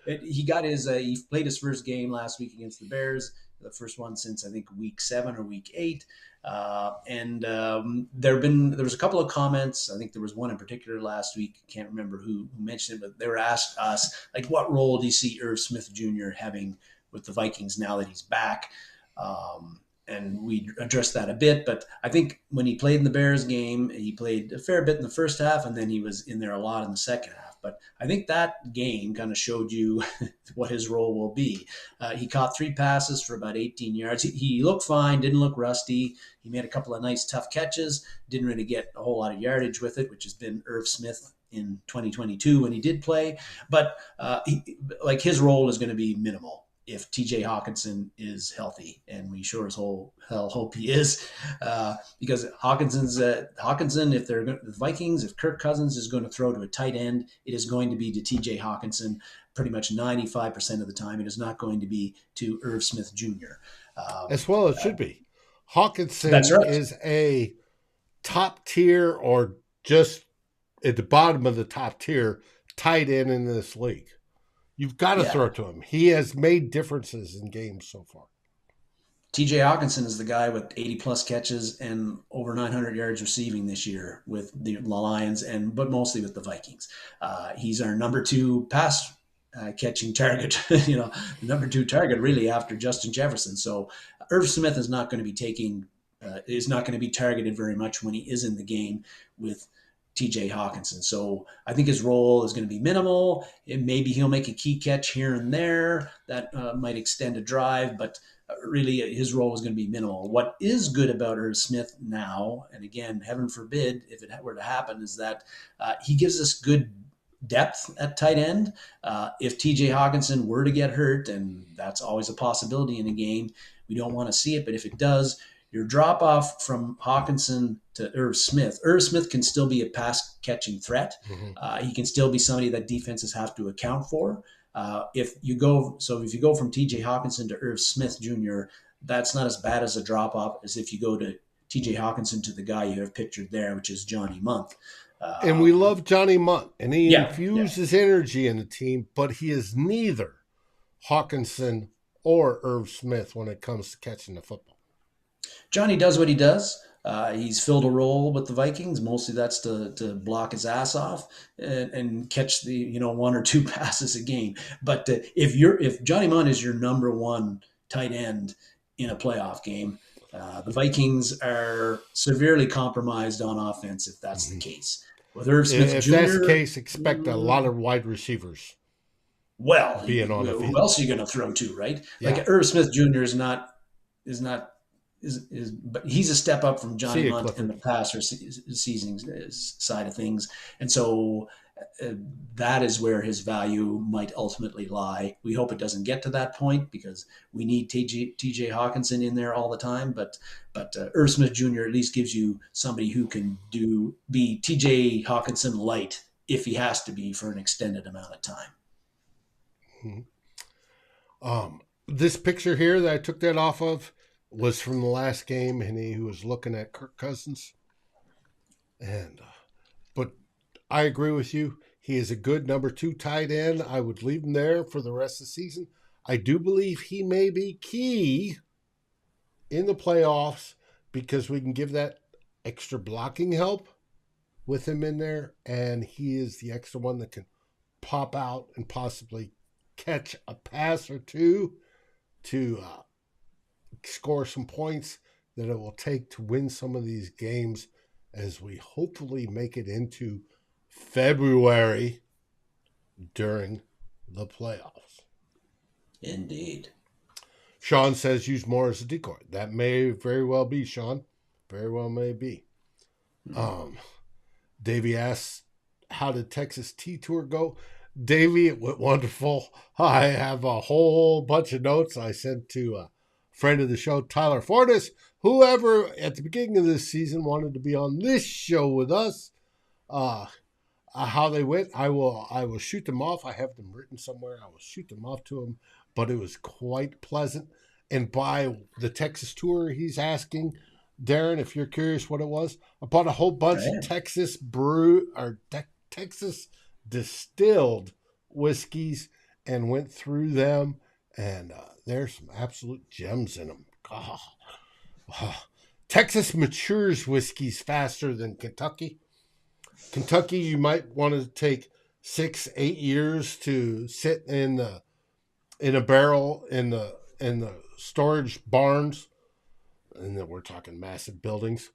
He played his first game last week against the Bears, the first one since I think week 7 or week 8. And there was a couple of comments. I think there was one in particular last week. Can't remember who mentioned it, but they were asked us, like, what role do you see Irv Smith Jr. having with the Vikings now that he's back? And we addressed that a bit, but I think when he played in the Bears game, he played a fair bit in the first half, and then he was in there a lot in the second half. But I think that game kind of showed you what his role will be. He caught 3 passes for about 18 yards. He looked fine, didn't look rusty. He made a couple of nice, tough catches, didn't really get a whole lot of yardage with it, which has been Irv Smith in 2022 when he did play. But his role is going to be minimal if TJ Hawkinson is healthy, and we sure as hell hope he is, because Hawkinson, if the Vikings, if Kirk Cousins is going to throw to a tight end, it is going to be to TJ Hawkinson pretty much 95% of the time. It is not going to be to Irv Smith Jr. As well, it should be. Hawkinson right. is a top tier or just at the bottom of the top tier tight end in this league. You've got to throw it to him. He has made differences in games so far. TJ Hawkinson is the guy with 80-plus catches and over 900 yards receiving this year with the Lions, but mostly with the Vikings. He's our number 2 pass catching target, number 2 target really after Justin Jefferson. So Irv Smith is not going to be targeted very much when he is in the game with TJ Hawkinson. So I think his role is going to be minimal. Maybe he'll make a key catch here and there that might extend a drive, but really his role is going to be minimal. What is good about Irv Smith now, and again, heaven forbid if it were to happen, is that he gives us good depth at tight end. If TJ Hawkinson were to get hurt, and that's always a possibility in a game, we don't want to see it, but if it does, your drop off from Hawkinson to Irv Smith. Irv Smith can still be a pass catching threat. Mm-hmm. He can still be somebody that defenses have to account for. If you go from TJ Hawkinson to Irv Smith Jr., that's not as bad as a drop off as if you go to TJ Hawkinson to the guy you have pictured there, which is Johnny Munt. And we love Johnny Munt, and he infuses energy in the team, but he is neither Hawkinson or Irv Smith when it comes to catching the football. Johnny does what he does. He's filled a role with the Vikings. Mostly that's to block his ass off and catch the 1 or 2 passes a game. But if Johnny Munt is your number 1 tight end in a playoff game, the Vikings are severely compromised on offense if that's the case. With Irv Smith if Jr., that's the case, expect a lot of wide receivers. Well, being on the field. Who else are you going to throw to, right? Yeah. Like Irv Smith Jr. but he's a step up from Johnny Munt in the passer season side of things. And so that is where his value might ultimately lie. We hope it doesn't get to that point because we need TJ Hawkinson in there all the time. But Irv Smith Jr. at least gives you somebody who can be TJ Hawkinson light if he has to be for an extended amount of time. Mm-hmm. This picture here that I took that off of was from the last game, and he was looking at Kirk Cousins. But I agree with you. He is a good number 2 tight end. I would leave him there for the rest of the season. I do believe he may be key in the playoffs because we can give that extra blocking help with him in there, and he is the extra one that can pop out and possibly catch a pass or two to score some points that it will take to win some of these games as we hopefully make it into February during the playoffs. Indeed. Sean says use more as a decoy. That may very well be, Sean. Very well may be. Davey asks, how did Texas T-Tour go? Davey, it went wonderful. I have a whole bunch of notes I sent to a friend of the show, Tyler Fortis, whoever at the beginning of this season wanted to be on this show with us. How they went, I will shoot them off. I have them written somewhere. I will shoot them off to them, but it was quite pleasant. and buy the Texas tour he's asking. Darren, if you're curious what it was, I bought a whole I bunch of am. Texas distilled whiskeys and went through them, and there's some absolute gems in them. Oh, oh. Texas matures whiskeys faster than Kentucky. Kentucky, you might want to take 6-8 years to sit in a barrel in the storage barns, and then we're talking massive buildings.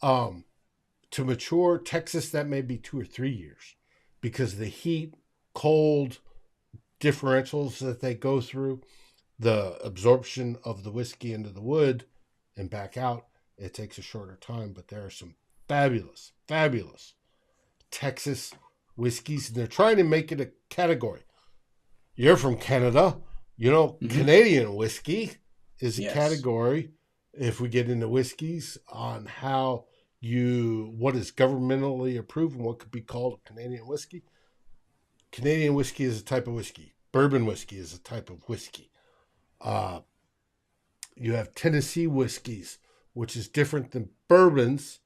To mature. Texas, that may be 2 or 3 years because of the heat, cold differentials that they go through, the absorption of the whiskey into the wood and back out. It takes a shorter time, but there are some fabulous, fabulous Texas whiskeys, and they're trying to make it a category. You're from Canada. Canadian whiskey is a Yes. category if we get into whiskeys on what is governmentally approved and what could be called a Canadian whiskey. Canadian whiskey is a type of whiskey. Bourbon whiskey is a type of whiskey. Uh, you have Tennessee whiskeys, which is different than bourbons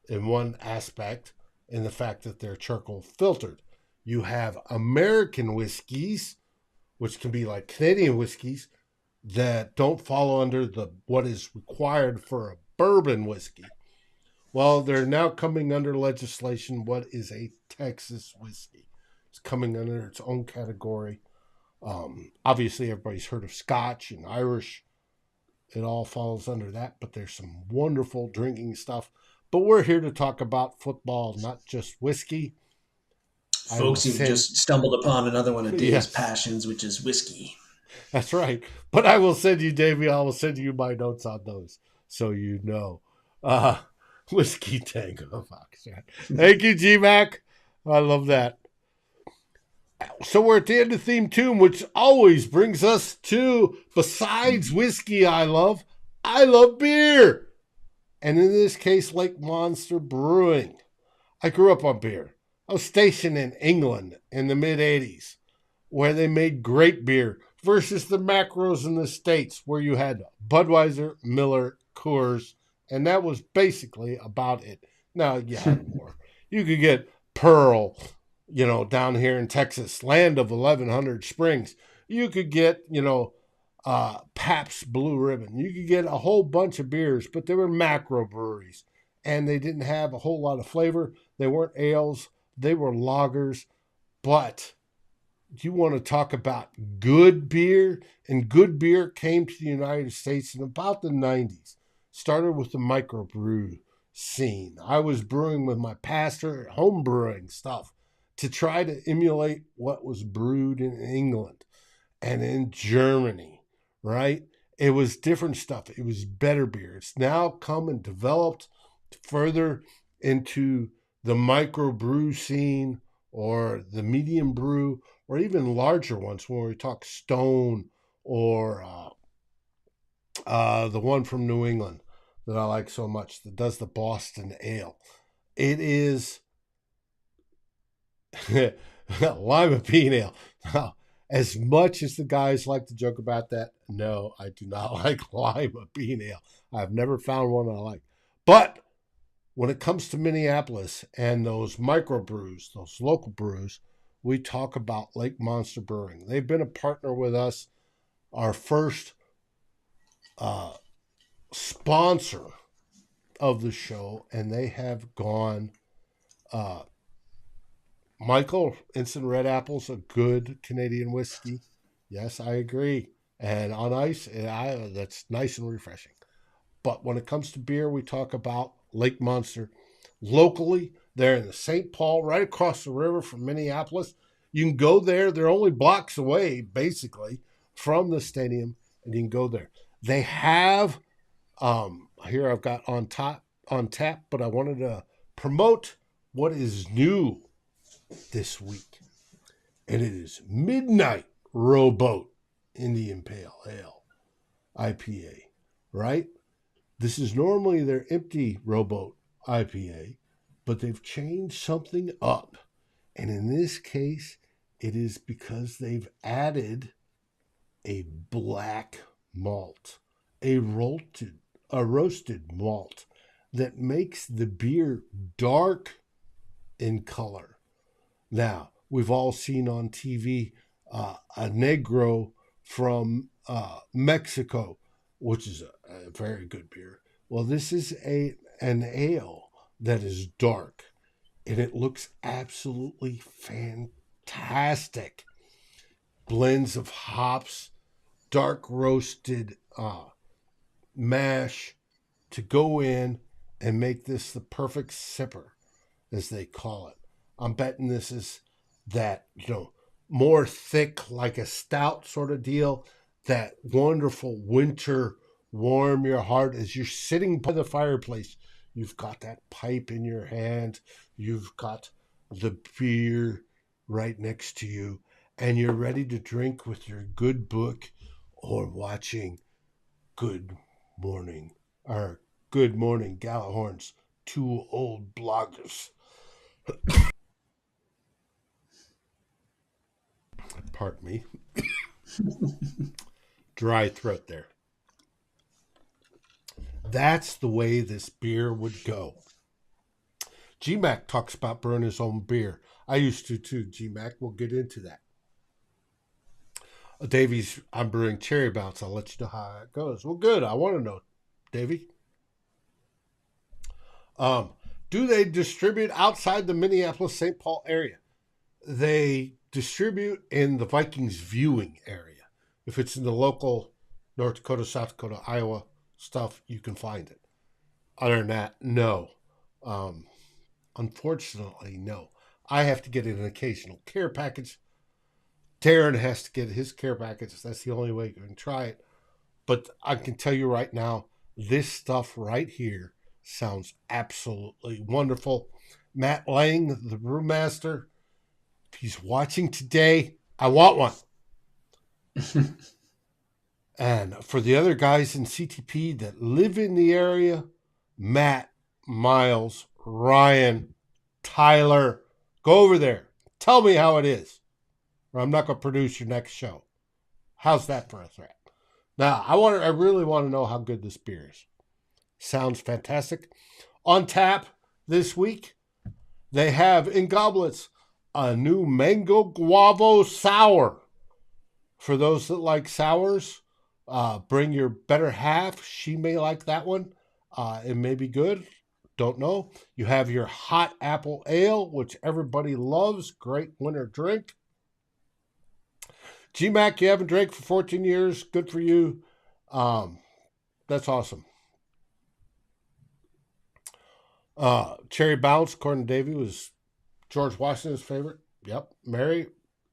in one aspect, in the fact that they're charcoal filtered. You have American whiskeys, which can be like Canadian whiskeys that don't fall under what is required for a bourbon whiskey. Well, they're now coming under legislation. What is a Texas whiskey? It's coming under its own category. Obviously, everybody's heard of Scotch and Irish. It all falls under that, but there's some wonderful drinking stuff. But we're here to talk about football, not just whiskey. I will Folks, you've send, just stumbled upon another one of Dave's yes, passions, which is whiskey. that's right. But I will send you, Davey, I will send you my notes on those so you know. Uh, Whiskey Tango Foxtrot. Thank you, G-Mac. I love that. So we're at the end of theme 2, which always brings us to, besides whiskey I love beer. And in this case, Lake Monster Brewing. I grew up on beer. I was stationed in England in the mid-'80s, where they made great beer versus the macros in the States, where you had Budweiser, Miller, Coors, and that was basically about it. Now, you had more. You could get Pearl, down here in Texas, land of 1,100 springs. You could get, Pabst Blue Ribbon. You could get a whole bunch of beers, but they were macro breweries, and they didn't have a whole lot of flavor. They weren't ales. They were lagers. But you want to talk about good beer, and good beer came to the United States in about the 90s. Started with the microbrew scene. I was brewing with my pastor, home brewing stuff, to try to emulate what was brewed in England and in Germany, right? It was different stuff. It was better beer. It's now come and developed further into the microbrew scene or the medium brew or even larger ones when we talk Stone or the one from New England that I like so much that does the Boston Ale. It is lima bean ale. Now, as much as the guys like to joke about that, no, I do not like lima bean ale. I've never found one I like. But when it comes to Minneapolis and those microbrews, those local brews, we talk about Lake Monster Brewing. They've been a partner with us, our first sponsor of the show, and they have gone. Michael, Instant Red Apple's a good Canadian whiskey. Yes, I agree. And on ice, that's nice and refreshing. But when it comes to beer, we talk about Lake Monster. Locally, they're in the St. Paul, right across the river from Minneapolis. You can go there. They're only blocks away, basically, from the stadium, and you can go there. They have, here I've got on tap, but I wanted to promote what is new this week. And it is Midnight Rowboat Indian Pale Ale IPA, right? This is normally their empty rowboat IPA, but they've changed something up. And in this case, it is because they've added a black malt, a roasted malt that makes the beer dark in color. Now, we've all seen on TV a Negro from Mexico, which is a very good beer. Well, this is an ale that is dark, and it looks absolutely fantastic. Blends of hops, dark roasted mash to go in and make this the perfect sipper, as they call it. I'm betting this is that, more thick, like a stout sort of deal, that wonderful winter warm your heart as you're sitting by the fireplace. You've got that pipe in your hand, you've got the beer right next to you, and you're ready to drink with your good book or watching Good Morning Gallahorn's Two Old Bloggers. Pardon me. Dry throat there. That's the way this beer would go. GMAC talks about brewing his own beer. I used to too, GMAC. We'll get into that. Davies, I'm brewing Cherry Bounce. I'll let you know how it goes. Well, good. I want to know, Davey. Do they distribute outside the Minneapolis-St. Paul area? They distribute in the Vikings viewing area. If it's in the local North Dakota, South Dakota, Iowa stuff, you can find it. Other than that, no. Unfortunately, no. I have to get an occasional care package. Darren has to get his care package. That's the only way you can try it. But I can tell you right now, this stuff right here sounds absolutely wonderful. Matt Lang, the brewmaster, if he's watching today, I want one. And for the other guys in CTP that live in the area, Matt, Miles, Ryan, Tyler, go over there. Tell me how it is, or I'm not going to produce your next show. How's that for a threat? Now, I really want to know how good this beer is. Sounds fantastic. On tap this week, they have in goblets a new Mango Guavo Sour. For those that like sours, bring your better half. She may like that one. It may be good. Don't know. You have your Hot Apple Ale, which everybody loves. Great winter drink. GMAC, you haven't drank for 14 years. Good for you. That's awesome. Cherry Bounce, according to Davey, was George Washington's favorite. Yep. Mary,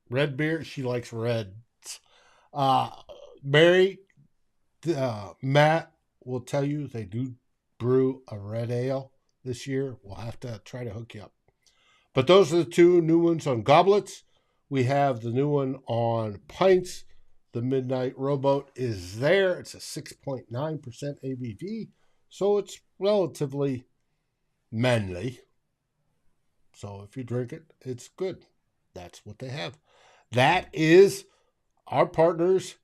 red beer. She likes reds. Mary, Matt will tell you they do brew a red ale this year. We'll have to try to hook you up. But those are the two new ones on goblets. We have the new one on pints. The Midnight Rowboat is there. It's a 6.9% ABV, so it's relatively manly. So if you drink it, it's good. That's what they have. That is our partners,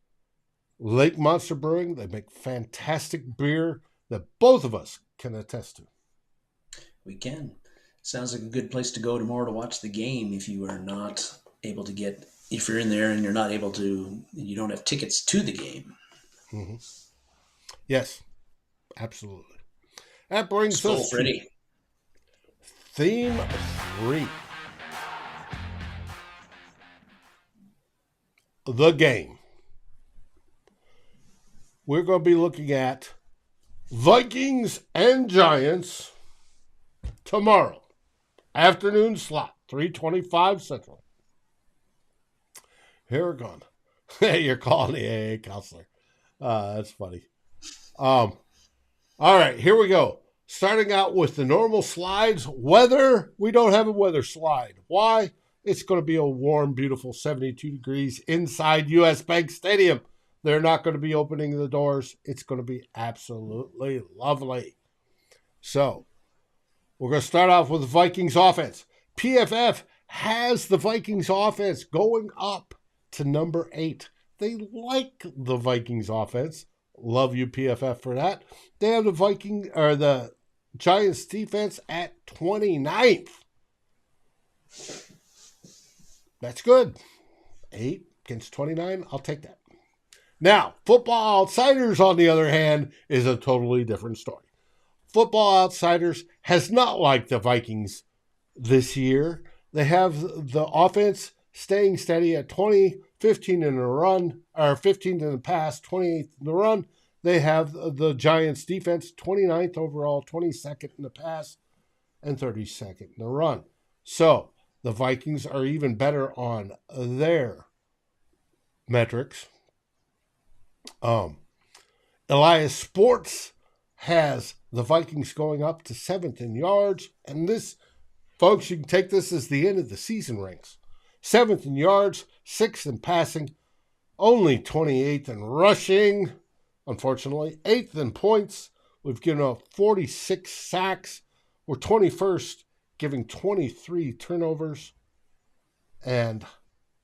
Lake Monster Brewing. They make fantastic beer that both of us can attest to. We can. Sounds like a good place to go tomorrow to watch the game if you are not able to get, if you're in there and you're not able to, you don't have tickets to the game. Mm-hmm. Yes, absolutely. That brings us to Theme 3. The game. We're going to be looking at Vikings and Giants tomorrow. Afternoon slot, 3:25 Central. Here we're going. You're calling the AA counselor. That's funny. All right, here we go. Starting out with the normal slides. Weather, we don't have a weather slide. Why? It's going to be a warm, beautiful 72 degrees inside U.S. Bank Stadium. They're not going to be opening the doors. It's going to be absolutely lovely. So, we're going to start off with the Vikings offense. PFF has the Vikings offense going up to number 8. they like the Vikings offense. Love you, PFF, for that. They have the Giants defense at 29th. That's good. 8 against 29. I'll take that. Now, Football Outsiders, on the other hand, is a totally different story. Football Outsiders has not liked the Vikings this year. They have the offense staying steady at 20, 15 in the run, or 15 in the pass, 28 in the run. They have the Giants defense 29th overall, 22nd in the pass, and 32nd in the run. So the Vikings are even better on their metrics. Elias Sports has the Vikings going up to 7th in yards, and this, folks, you can take this as the end of the season ranks. 7th in yards, 6th in passing, only 28th in rushing, unfortunately. 8th in points. We've given up 46 sacks. We're 21st, giving 23 turnovers. And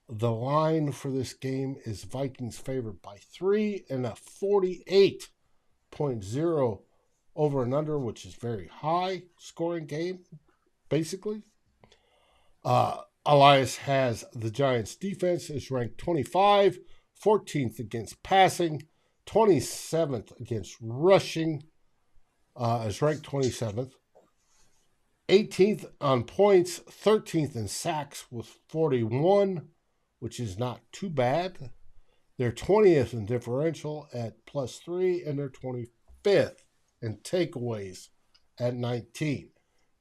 the line for this game is Vikings favored by 3 and a 48.0 over and under, which is very high scoring game, basically. Elias has the Giants defense is ranked 25, 14th against passing, 27th against rushing, is ranked 27th, 18th on points, 13th in sacks with 41, which is not too bad. They're 20th in differential at +3, and they're 25th in takeaways at 19.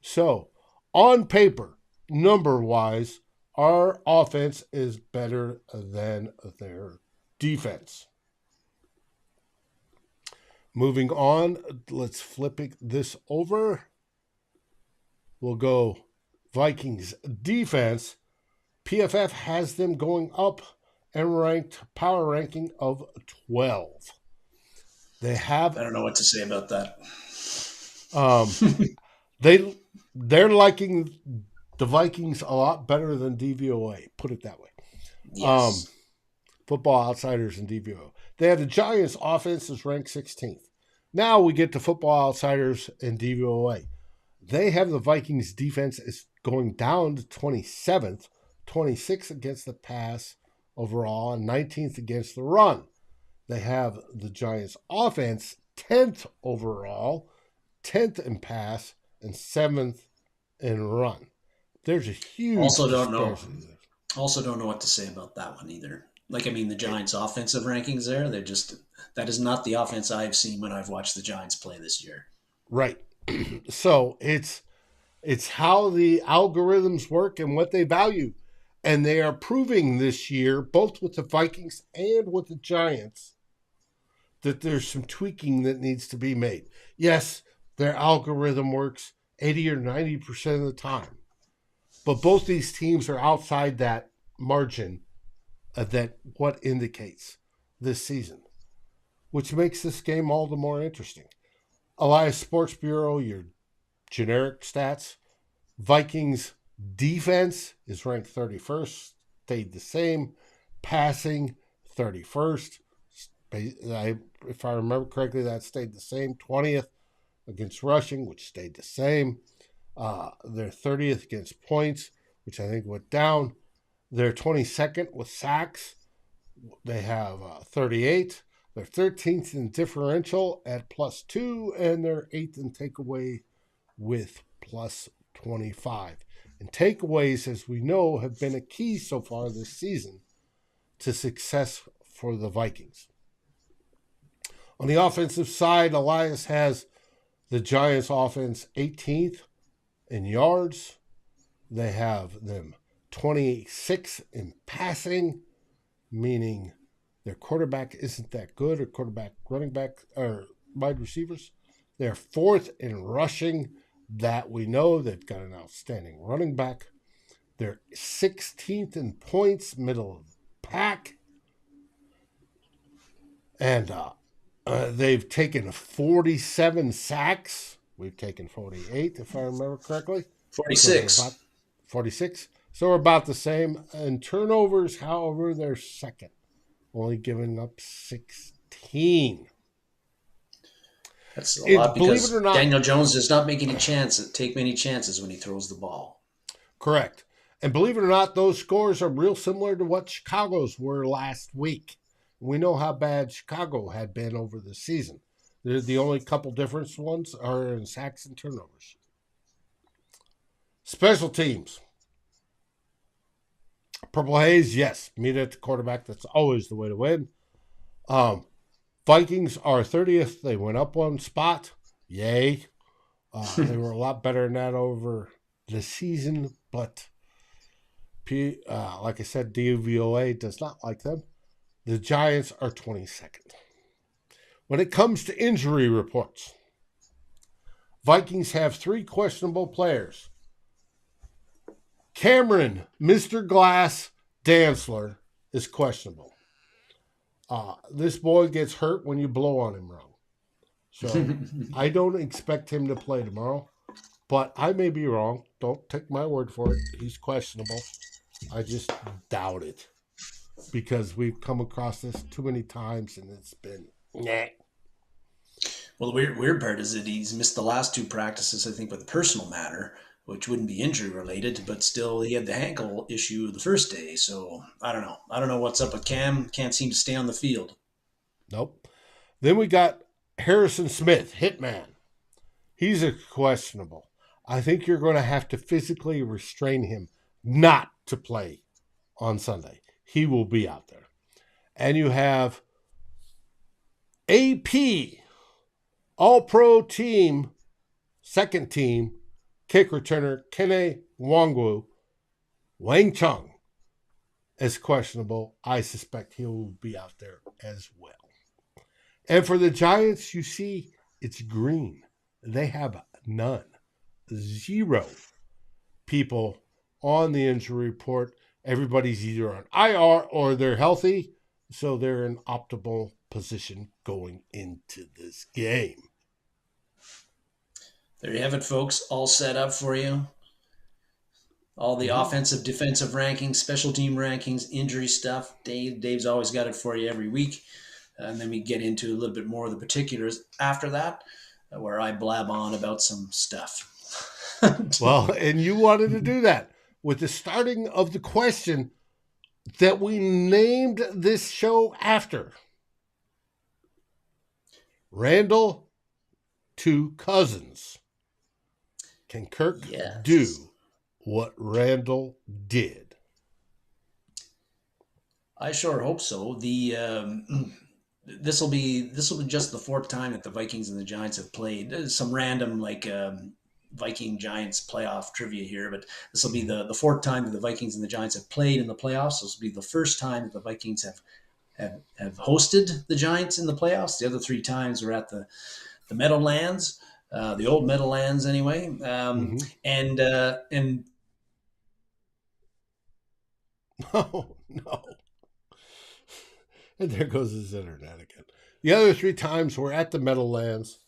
So, on paper, number-wise, our offense is better than their defense. Moving on, let's flip this over. We'll go Vikings defense. PFF has them going up and ranked power ranking of 12. They have. I don't know what to say about that. They're liking the Vikings a lot better than DVOA. Put it that way. Yes. Football Outsiders and DVOA. They have the Giants offense is ranked 16th. Now we get to Football Outsiders and DVOA. They have the Vikings defense is going down to 27th, 26th against the pass overall, and 19th against the run. They have the Giants offense 10th overall, 10th in pass, and 7th in run. There's a huge Also don't know what to say about that one either. The Giants' offensive rankings there, that is not the offense I've seen when I've watched the Giants play this year. Right. So it's how the algorithms work and what they value. And they are proving this year, both with the Vikings and with the Giants, that there's some tweaking that needs to be made. Yes, their algorithm works 80 or 90% of the time. But both these teams are outside that margin that what indicates this season, which makes this game all the more interesting. Elias Sports Bureau, your generic stats. Vikings defense is ranked 31st, stayed the same. Passing, 31st. If I remember correctly, that stayed the same. 20th against rushing, which stayed the same. They're 30th against points, which I think went down. They're 22nd with sacks. They have 38. They're 13th in differential at +2, and they're 8th in takeaway with +25. And takeaways, as we know, have been a key so far this season to success for the Vikings. On the offensive side, Elias has the Giants offense 18th in yards. They have them 26th in passing, meaning their quarterback isn't that good, or quarterback, running back, or wide receivers. They're 4th in rushing. That we know they've got an outstanding running back. They're 16th in points, middle of the pack. And they've taken 47 sacks. We've taken 48, if I remember correctly. 46. 46. So we're about the same. And turnovers, however, they're second. only giving up 16. That's a lot Believe it because or not, Daniel Jones does not take many chances when he throws the ball. correct. And believe it or not, those scores are real similar to what Chicago's were last week. We know how bad Chicago had been over the season. The only couple different ones are in sacks and turnovers. Special teams. Purple Haze, yes. Meet at the quarterback. That's always the way to win. Vikings are 30th. They went up one spot. Yay. They were a lot better than that over the season, but like I said, DVOA does not like them. The Giants are 22nd. When it comes to injury reports, Vikings have 3 questionable players. Cameron, Mr. Glass Dantzler, is questionable. This boy gets hurt when you blow on him wrong. So I don't expect him to play tomorrow, but I may be wrong. Don't take my word for it. He's questionable. I just doubt it because we've come across this too many times and it's been nah. Well, the weird part is that he's missed the last 2 practices, I think, with a personal matter, which wouldn't be injury related, but still he had the ankle issue the first day. So I don't know. I don't know what's up with Cam. Can't seem to stay on the field. Nope. Then we got Harrison Smith, Hitman. He's a questionable. I think you're going to have to physically restrain him not to play on Sunday. He will be out there. And you have AP, All-Pro team, second team, kick returner Kene Wang Chung is questionable. I suspect he will be out there as well. And for the Giants, you see, it's green. They have none. 0 people on the injury report. Everybody's either on IR or they're healthy, so they're in optimal position going into this game. There you have it, folks. All set up for you. All the offensive, defensive rankings, special team rankings, injury stuff. Dave's always got it for you every week. And then we get into a little bit more of the particulars after that, where I blab on about some stuff. Well, and you wanted to do that with the starting of the question that we named this show after. Randall to Cousins. Can Kirk do what Randall did? I sure hope so. This will be just the 4th time that the Vikings and the Giants have played. There's some random Viking Giants playoff trivia here, but this will be the 4th time that the Vikings and the Giants have played in the playoffs. This will be the first time that the Vikings have hosted the Giants in the playoffs. The other 3 times were at the Meadowlands, the old Meadowlands anyway. And no. And there goes his internet again. The other 3 times were at the Meadowlands,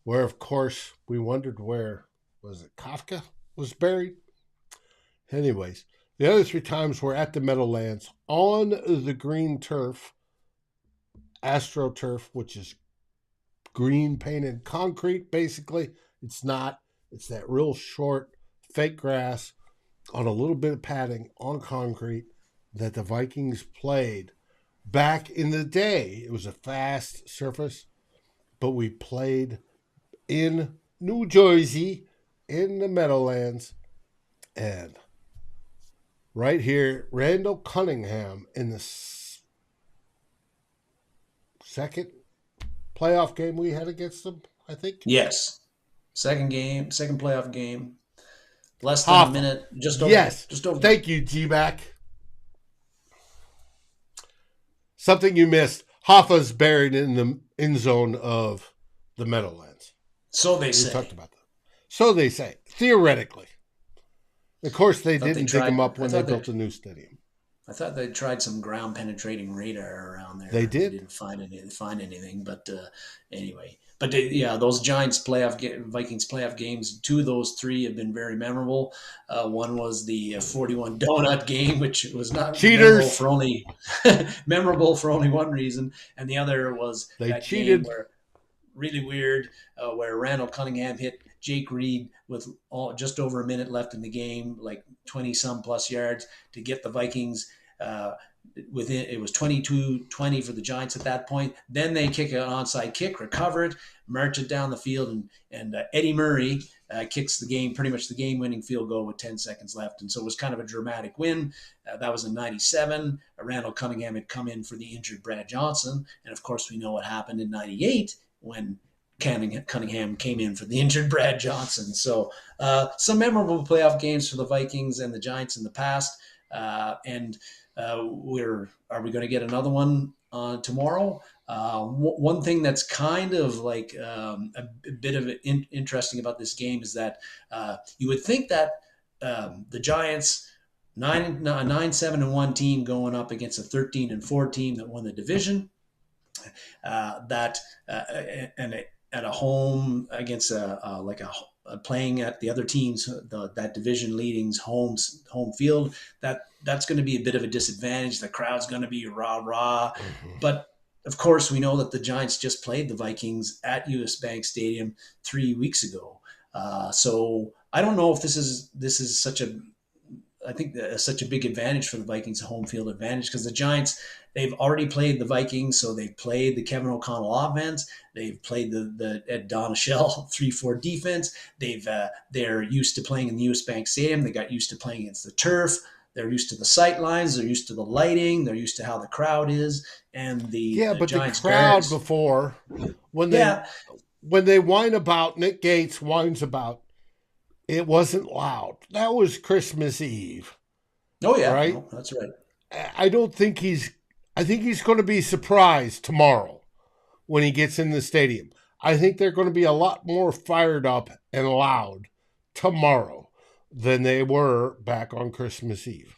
where, of course, we wondered where, was it Kafka was buried? Anyways, the other 3 times were at the Meadowlands on the green turf, AstroTurf, which is green painted concrete, basically. It's not. It's that real short, fake grass on a little bit of padding on concrete that the Vikings played back in the day. It was a fast surface, but we played in New Jersey in the Meadowlands. And right here, Randall Cunningham in the second playoff game we had against them, I think. Yes. Second playoff game. Less than a minute. Just over. Yes. Just over. Thank you, G-Mac. Something you missed. Hoffa's buried in the end zone of the Meadowlands. So they say. We talked about that. So they say. Theoretically. Of course, they didn't dig him up when they built a new stadium. I thought they tried some ground penetrating radar around They there. They did. didn't find anything, but anyway. But yeah, those Vikings playoff games. Two of those three have been very memorable. One was the 41 donut game, which was not memorable Cheaters. for only memorable for only one reason, and the other was They that game cheated. where really weird, where Randall Cunningham hit Jake Reed with just over a minute left in the game, like 20 some plus yards to get the Vikings uh, within. It was 22-20 for the Giants at that point. Then they kick an onside kick, recover it, march it down the field, and Eddie Murray kicks the game, pretty much the game-winning field goal with 10 seconds left. And so it was kind of a dramatic win. That was in 97. Randall Cunningham had come in for the injured Brad Johnson. And of course, we know what happened in 98 when Cunningham came in for the injured Brad Johnson. So some memorable playoff games for the Vikings and the Giants in the past. And are we going to get another one tomorrow? One thing that's kind of like a bit of interesting about this game is that you would think that the Giants, 9-7-1 team going up against a 13-4 team that won the division, that and at a home against playing at the other teams, that division leading's home field, that's going to be a bit of a disadvantage. The crowd's going to be rah rah, Mhm. but of course we know that the Giants just played the Vikings at US Bank Stadium 3 weeks ago. So I don't know if this is such a I think such a big advantage for the Vikings, a home field advantage, because the Giants, they've already played the Vikings, so they've played the Kevin O'Connell offense, they've played the Ed Donashell 3-4 defense, they're used to playing in the US Bank Stadium, they got used to playing against the turf, they're used to the sight lines, they're used to the lighting, they're used to how the crowd is, and the Yeah, but the Giants crowd guards. before, when they Yeah. when they whine about, Nick Gates whines about, it wasn't loud. That was Christmas Eve, Oh yeah. right? No, that's right. I don't think he's. I think he's going to be surprised tomorrow when he gets in the stadium. I think they're going to be a lot more fired up and loud tomorrow than they were back on Christmas Eve.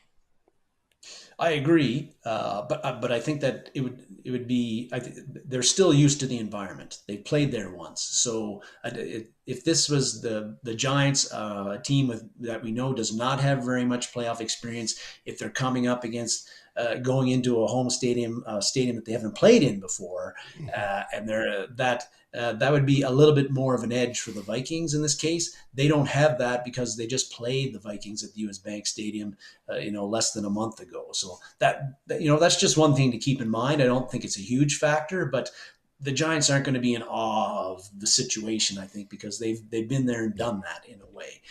I agree, but I think that it would be they're still used to the environment. They've played there once, so if this was the Giants, a team that we know does not have very much playoff experience, if they're coming up against going into a home stadium that they haven't played in before, and they're that would be a little bit more of an edge for the Vikings in this case. They don't have that because they just played the Vikings at the US Bank Stadium, less than a month ago. So that's just one thing to keep in mind. I don't think it's a huge factor, but the Giants aren't going to be in awe of the situation, I think, because they've been there and done that in a way.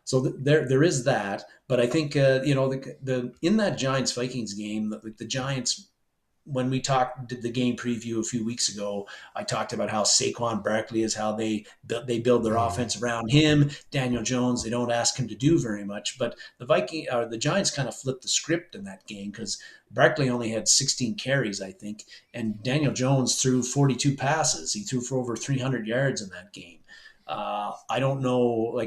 So there is that, but I think the in that Giants Vikings game, the Giants, when we did the game preview a few weeks ago, I talked about how Saquon Barkley is how they build their Mhm. offense around him. Daniel Jones, they don't ask him to do very much, but the Giants kind of flipped the script in that game because Barkley only had 16 carries, I think, and Daniel Jones threw 42 passes. He threw for over 300 yards in that game. I don't know,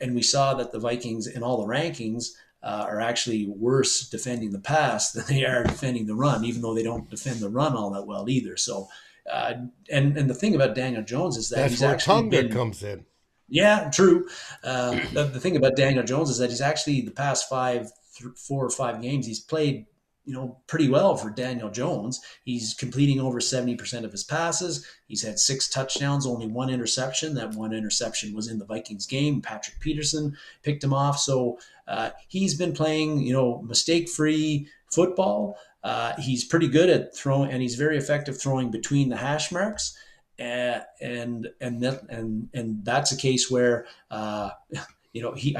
and we saw that the Vikings in all the rankings are actually worse defending the pass than they are defending the run, even though they don't defend the run all that well either. So, and the thing about Daniel Jones is that That's he's where actually Tonga been. comes in. Yeah, true. The thing about Daniel Jones is that he's actually the past 4 or 5 games he's played, pretty well for Daniel Jones. He's completing over 70% of his passes. He's had 6 touchdowns, only 1 interception. That 1 interception was in the Vikings game. Patrick Peterson picked him off. So he's been playing, mistake-free football. He's pretty good at throwing, and he's very effective throwing between the hash marks. And that's a case where I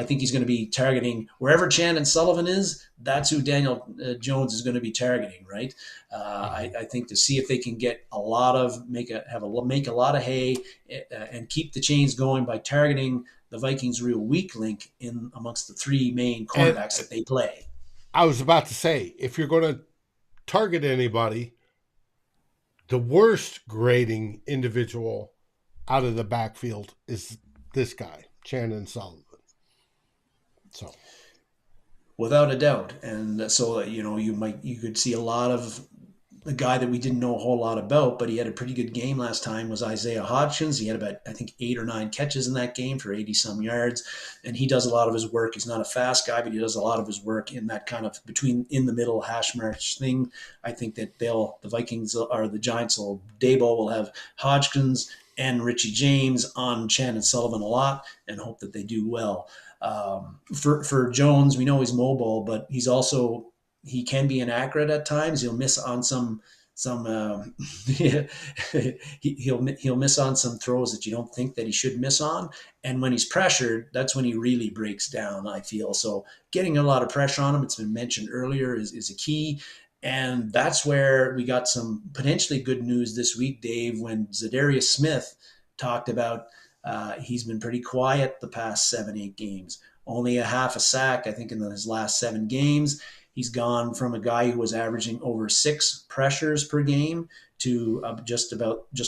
think he's going to be targeting wherever Chandon Sullivan is. That's who Daniel Jones is going to be targeting, right? I think to see if they can get make a lot of hay and keep the chains going by targeting the Vikings' real weak link in amongst the 3 main And cornerbacks that they play. I was about to say, if you're going to target anybody, the worst grading individual out of the backfield is this guy, Shannon Sullivan. So without a doubt. And so, you could see a lot of a guy that we didn't know a whole lot about, but he had a pretty good game last time, was Isaiah Hodgkins. He had about, I think, 8 or 9 catches in that game for 80 some yards. And he does a lot of his work. He's not a fast guy, but he does a lot of his work in that kind of between in the middle hash march thing. I think that the Vikings or the Giants Dabo will have Hodgkins and Richie James on Shannon Sullivan a lot and hope that they do well. For Jones, we know he's mobile, but he can be inaccurate at times. He'll miss on some he'll miss on some throws that you don't think that he should miss on. And when he's pressured, that's when he really breaks down, I feel. So getting a lot of pressure on him, it's been mentioned earlier, is a key. And that's where we got some potentially good news this week, Dave, when Zadarius Smith talked about he's been pretty quiet the past 7, 8 games. Only a half a sack, I think, in his last 7 games. He's gone from a guy who was averaging over 6 pressures per game to just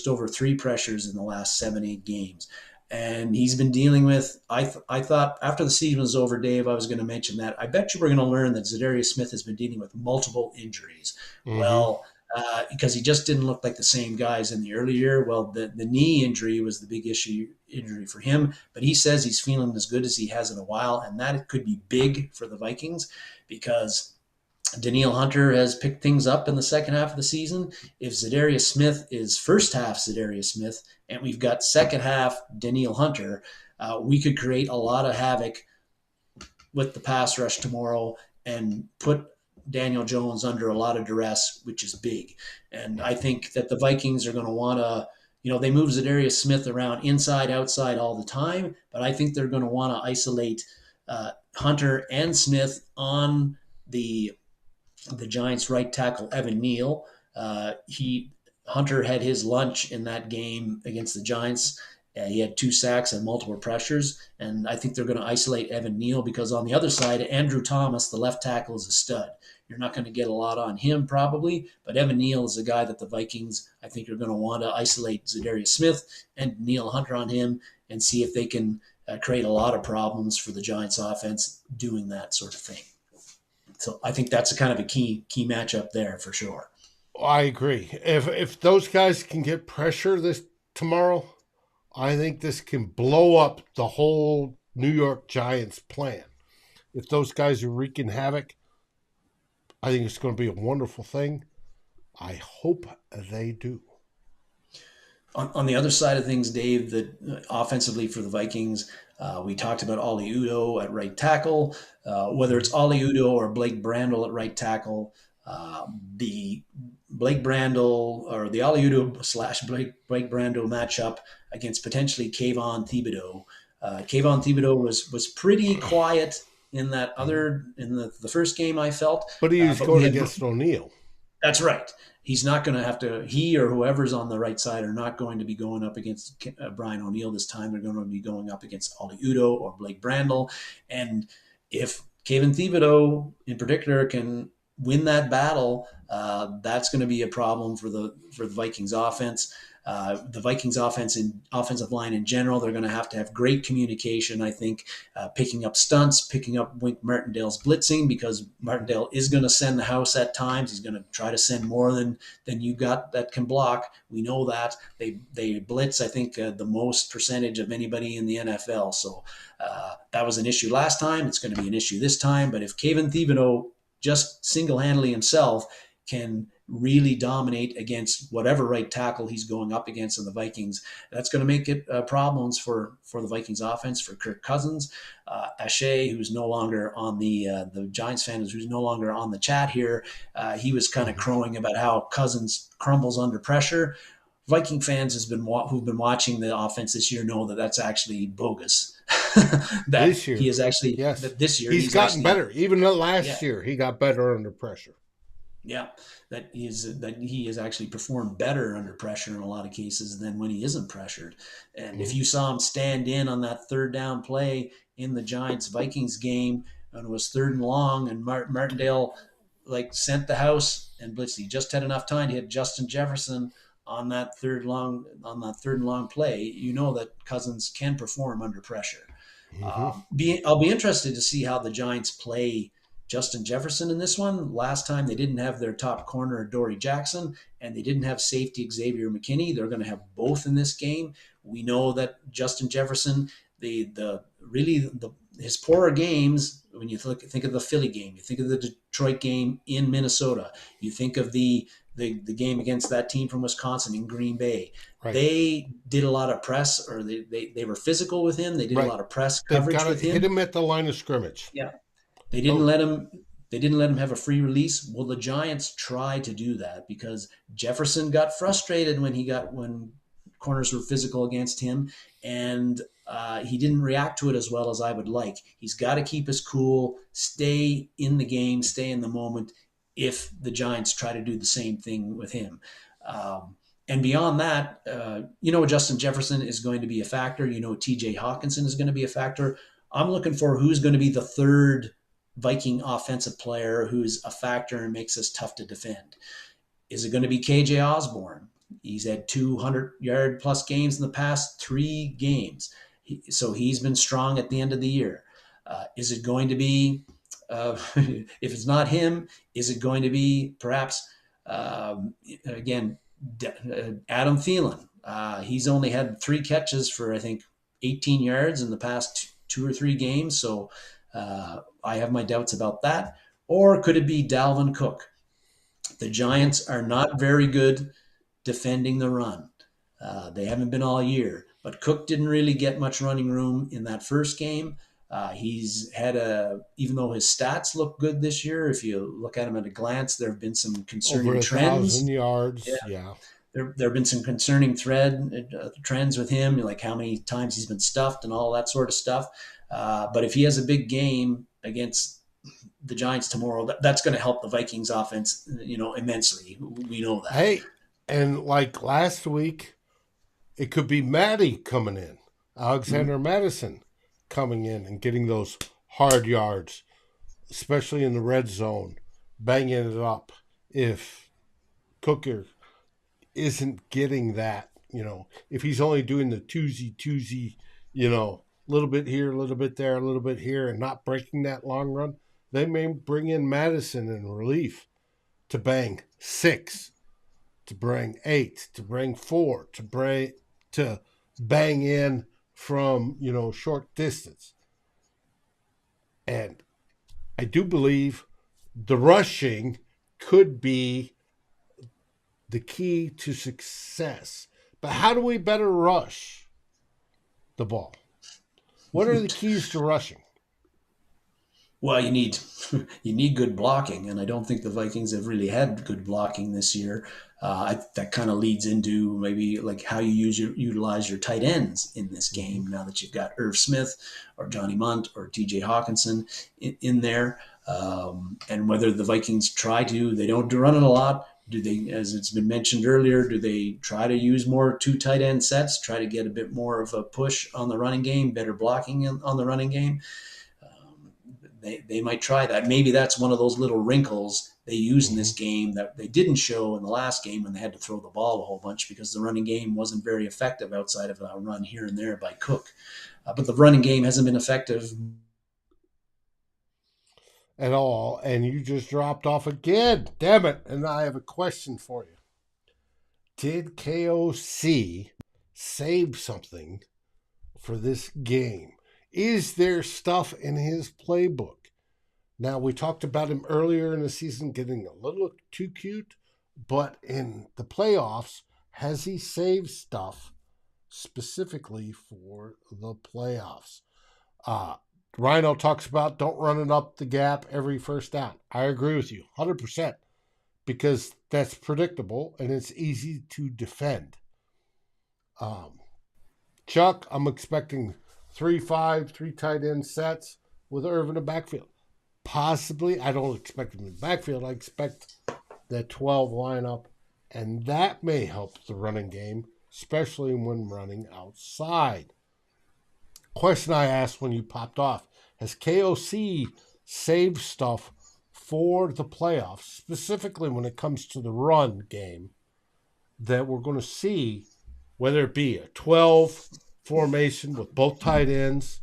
over 3 pressures in the last 7, 8 games. And he's been dealing with, I thought after the season was over, Dave, I was going to mention that. I bet you we're going to learn that Zadarius Smith has been dealing with multiple injuries. Mm-hmm. Well, because he just didn't look like the same guys in the early year. Well, the knee injury was the big injury for him, but he says he's feeling as good as he has in a while, and that it could be big for the Vikings because Danielle Hunter has picked things up in the second half of the season. If Zadarius Smith is first half Zadarius Smith and we've got second half Danielle Hunter, we could create a lot of havoc with the pass rush tomorrow and put Daniel Jones under a lot of duress, which is big. And I think that the Vikings are going to want to, they move Zadarius Smith around inside, outside all the time, but I think they're going to want to isolate Hunter and Smith on the Giants' right tackle, Evan Neal. Hunter had his lunch in that game against the Giants. He had 2 sacks and multiple pressures, and I think they're going to isolate Evan Neal because on the other side, Andrew Thomas, the left tackle, is a stud. You're not going to get a lot on him probably, but Evan Neal is a guy that the Vikings, I think, are going to want to isolate Zadarius Smith and Neil Hunter on him and see if they can create a lot of problems for the Giants offense doing that sort of thing. So I think that's a kind of a key matchup there for sure. I agree. If those guys can get pressure this tomorrow, I think this can blow up the whole New York Giants plan. If those guys are wreaking havoc, I think it's going to be a wonderful thing. I hope they do. On the other side of things, Dave, that offensively for the Vikings, we talked about Oli Udoh at right tackle. Whether it's Oli Udoh or Blake Brandel at right tackle, the Blake Brandel or the Oli Udoh / Blake Brandel matchup against potentially Kayvon Thibodeaux. Kayvon Thibodeaux was pretty quiet in the first game, I felt. But he was going against O'Neill. That's right. He's not going to have to, he or whoever's on the right side are not going to be going up against Brian O'Neill this time. They're going to be going up against Oli Udoh or Blake Brandel. And if Kayvon Thibodeaux in particular can win that battle, that's going to be a problem for the Vikings offense. The Vikings offensive line in general, they're going to have great communication, I think, picking up stunts, picking up Wink Martindale's blitzing, because Martindale is going to send the house at times. He's going to try to send more than you got that can block. We know that. They blitz, I think, the most percentage of anybody in the NFL. So that was an issue last time. It's going to be an issue this time. But if Kayvon Thibodeaux just single-handedly himself can really dominate against whatever right tackle he's going up against in the Vikings, that's going to make it problems for the Vikings offense, for Kirk Cousins. Ashe, who's no longer on the Giants fan, who's no longer on the chat here, he was kind of crowing about how Cousins crumbles under pressure. Viking fans who've been watching the offense this year know that that's actually bogus. This year, he is actually, yes. This year he's gotten better. Even last year, he got better under pressure. Yeah, that he has actually performed better under pressure in a lot of cases than when he isn't pressured. And if you saw him stand in on that third down play in the Giants-Vikings game, and it was 3rd and long, and Martindale sent the house and blitzed. He just had enough time to hit Justin Jefferson on that third and long play. You know that Cousins can perform under pressure. Mm-hmm. I'll be interested to see how the Giants play Justin Jefferson in this one. Last time they didn't have their top corner, Dory Jackson, and they didn't have safety Xavier McKinney. They're going to have both in this game. We know that Justin Jefferson, his poorer games, when you think of the Philly game, you think of the Detroit game in Minnesota, you think of the game against that team from Wisconsin in Green Bay. Right. They did a lot of press, or they were physical with him. They did a lot of press coverage with him. Hit him at the line of scrimmage. Yeah. They didn't let him have a free release. Well, the Giants tried to do that because Jefferson got frustrated when corners were physical against him, and he didn't react to it as well as I would like. He's got to keep his cool, stay in the game, stay in the moment if the Giants try to do the same thing with him. And beyond that, Justin Jefferson is going to be a factor. TJ Hawkinson is going to be a factor. I'm looking for who's going to be the third Viking offensive player who's a factor and makes us tough to defend. Is it going to be KJ Osborne? He's had 200-yard plus games in the past 3 games. So he's been strong at the end of the year. Is it going to be, if it's not him, is it going to be perhaps, again, Adam Thielen? He's only had 3 catches for, I think, 18 yards in the past 2 or 3 games. So I have my doubts about that. Or could it be Dalvin Cook? The Giants are not very good defending the run. They haven't been all year. But Cook didn't really get much running room in that first game. He's had even though his stats look good this year, if you look at him at a glance, there have been some concerning over trends. 1,000 yards, yeah. There have been some concerning trends with him, like how many times he's been stuffed and all that sort of stuff. But if he has a big game against the Giants tomorrow, that's going to help the Vikings offense, immensely. We know that. Hey, and like last week, it could be Matty coming in, Alexander Madison coming in and getting those hard yards, especially in the red zone, banging it up. If Cooker isn't getting that, if he's only doing the twosie, a little bit here, a little bit there, a little bit here, and not breaking that long run, they may bring in Madison in relief to bang 6, to bring 8, to bring 4, to bang in from, short distance. And I do believe the rushing could be the key to success. But how do we better rush the ball? What are the keys to rushing? Well, you need good blocking, and I don't think the Vikings have really had good blocking this year. That kind of leads into maybe like how you utilize your tight ends in this game. Now that you've got Irv Smith or Johnny Munt or T.J. Hawkinson in there, and whether the Vikings they don't run it a lot. Do they, as it's been mentioned earlier, do they try to use more 2 tight end sets, try to get a bit more of a push on the running game, better blocking on the running game? They might try that. Maybe that's one of those little wrinkles they use in this game that they didn't show in the last game when they had to throw the ball a whole bunch because the running game wasn't very effective outside of a run here and there by Cook. But the running game hasn't been effective at all, and you just dropped off again. Damn it. And I have a question for you. Did KOC save something for this game? Is there stuff in his playbook? Now, we talked about him earlier in the season getting a little too cute, but in the playoffs, has he saved stuff specifically for the playoffs? Rhino talks about don't run it up the gap every first down. I agree with you 100% because that's predictable and it's easy to defend. Chuck, I'm expecting 3-5, 3 tight end sets with Irv in the backfield. Possibly, I don't expect him in the backfield. I expect that 12 lineup, and that may help the running game, especially when running outside. Question I asked when you popped off, has KOC saved stuff for the playoffs, specifically when it comes to the run game, that we're going to see, whether it be a 12 formation with both tight ends,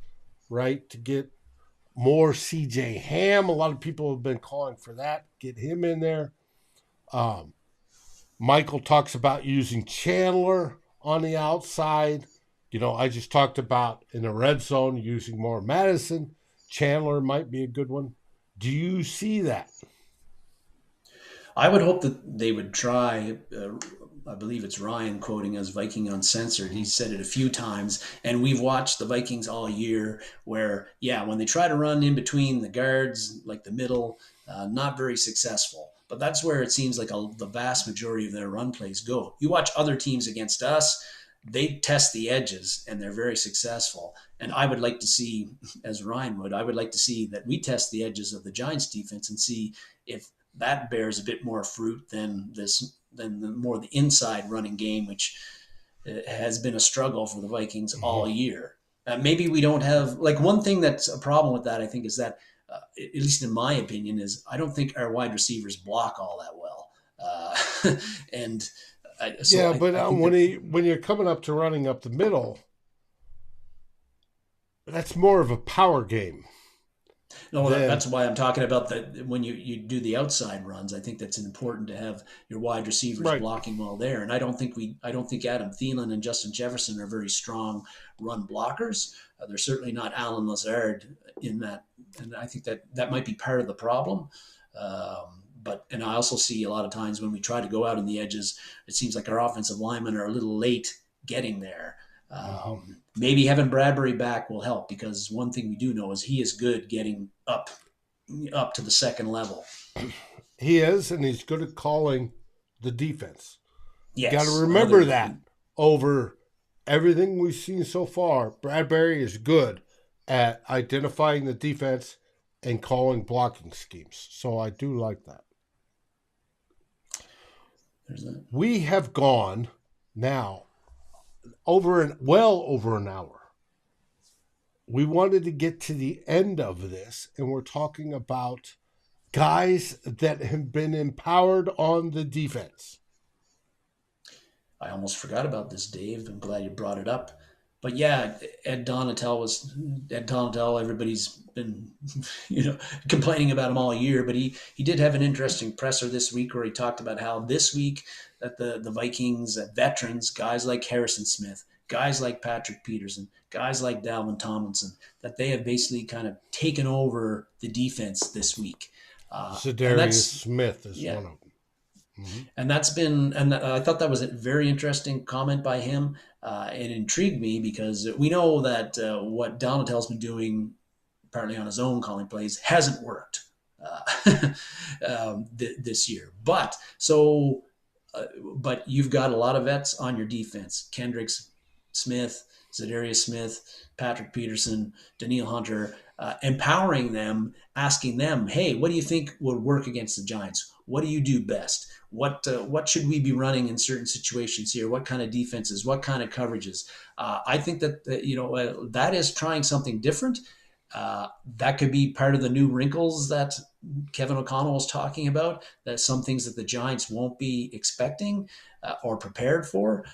right, to get more CJ Ham. A lot of people have been calling for that. Get him in there. Michael talks about using Chandler on the outside. I just talked about in the red zone using more Madison. Chandler might be a good one. Do you see that? I would hope that they would try. I believe it's Ryan quoting as Viking Uncensored. He said it a few times, and we've watched the Vikings all year where, yeah, when they try to run in between the guards, like the middle, not very successful. But that's where it seems like the vast majority of their run plays go. You watch other teams against us, they test the edges and they're very successful. And I would like to see, as Ryan would, I would like to see that we test the edges of the Giants defense and see if that bears a bit more fruit than the inside running game, which has been a struggle for the Vikings all year. Maybe we don't have, like, one thing that's a problem with that, I think, is that, at least in my opinion, is I don't think our wide receivers block all that well. And so yeah, but when you're coming up to running up the middle, that's more of a power game. No, that's why I'm talking about that. When you do the outside runs, I think that's important to have your wide receivers blocking well there. And I don't think Adam Thielen and Justin Jefferson are very strong run blockers. They're certainly not Alan Lazard in that, and I think that might be part of the problem. And I also see a lot of times when we try to go out on the edges, it seems like our offensive linemen are a little late getting there. Maybe having Bradbury back will help, because one thing we do know is he is good getting up to the second level. He is, and he's good at calling the defense. Yes, got to remember that over everything we've seen so far, Bradbury is good at identifying the defense and calling blocking schemes. So I do like that. There's that. We have gone now over an hour. We wanted to get to the end of this, and we're talking about guys that have been empowered on the defense. I almost forgot about this, Dave. I'm glad you brought it up. But yeah, Ed Donatel, everybody's been, complaining about him all year, but he did have an interesting presser this week where he talked about how this week that the Vikings veterans, guys like Harrison Smith, guys like Patrick Peterson, guys like Dalvin Tomlinson, that they have basically kind of taken over the defense this week. Zadarius Smith is one of them. Mm-hmm. And I thought that was a very interesting comment by him. It intrigued me because we know that what Donatel's been doing, apparently on his own calling plays, hasn't worked this year. But you've got a lot of vets on your defense: Kendricks, Smith, Zadarius Smith, Patrick Peterson, Daniil Hunter, empowering them, asking them, "Hey, what do you think would work against the Giants? What do you do best? What should we be running in certain situations here? What kind of defenses? What kind of coverages?" I think that that is trying something different. That could be part of the new wrinkles that Kevin O'Connell was talking about. That some things that the Giants won't be expecting or prepared for.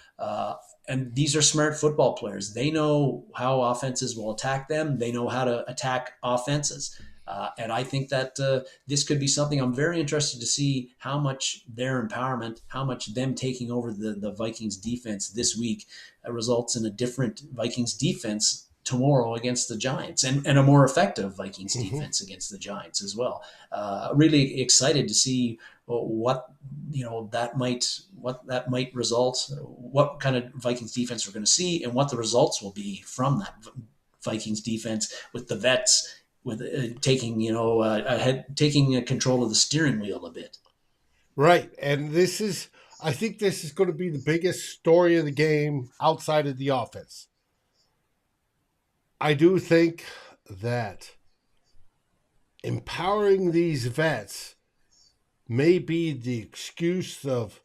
And these are smart football players. They know how offenses will attack them. They know how to attack offenses. And I think that this could be something. I'm very interested to see how much their empowerment, how much them taking over the Vikings defense this week results in a different Vikings defense tomorrow against the Giants, and a more effective Vikings defense against the Giants as well. Really excited to see what that might result, what kind of Vikings defense we're going to see, and what the results will be from that Vikings defense with the vets taking control of the steering wheel a bit. Right, and I think this is going to be the biggest story of the game outside of the offense. I do think that empowering these vets may be the excuse of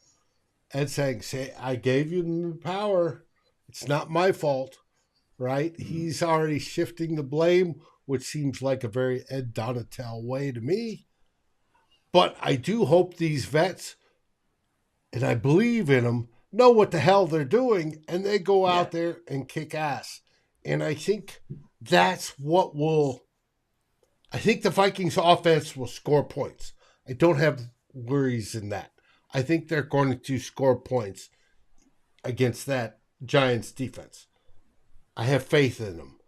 Ed saying, I gave you the power. It's not my fault, right? Mm-hmm. He's already shifting the blame, which seems like a very Ed Donatel way to me. But I do hope these vets, and I believe in them, know what the hell they're doing, and they go out there and kick ass. And I think that's what will I think the Vikings offense will score points. I don't have worries in that. I think they're going to score points against that Giants defense. I have faith in them.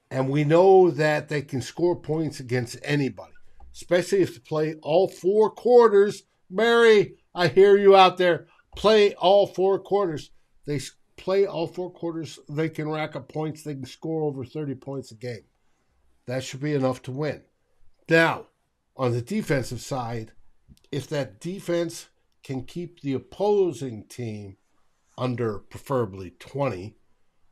And we know that they can score points against anybody, especially if they play all 4 quarters. Mary, I hear you out there. Play all 4 quarters. They play all 4 quarters. They can rack up points. They can score over 30 points a game. That should be enough to win. Now, on the defensive side, if that defense can keep the opposing team under preferably 20,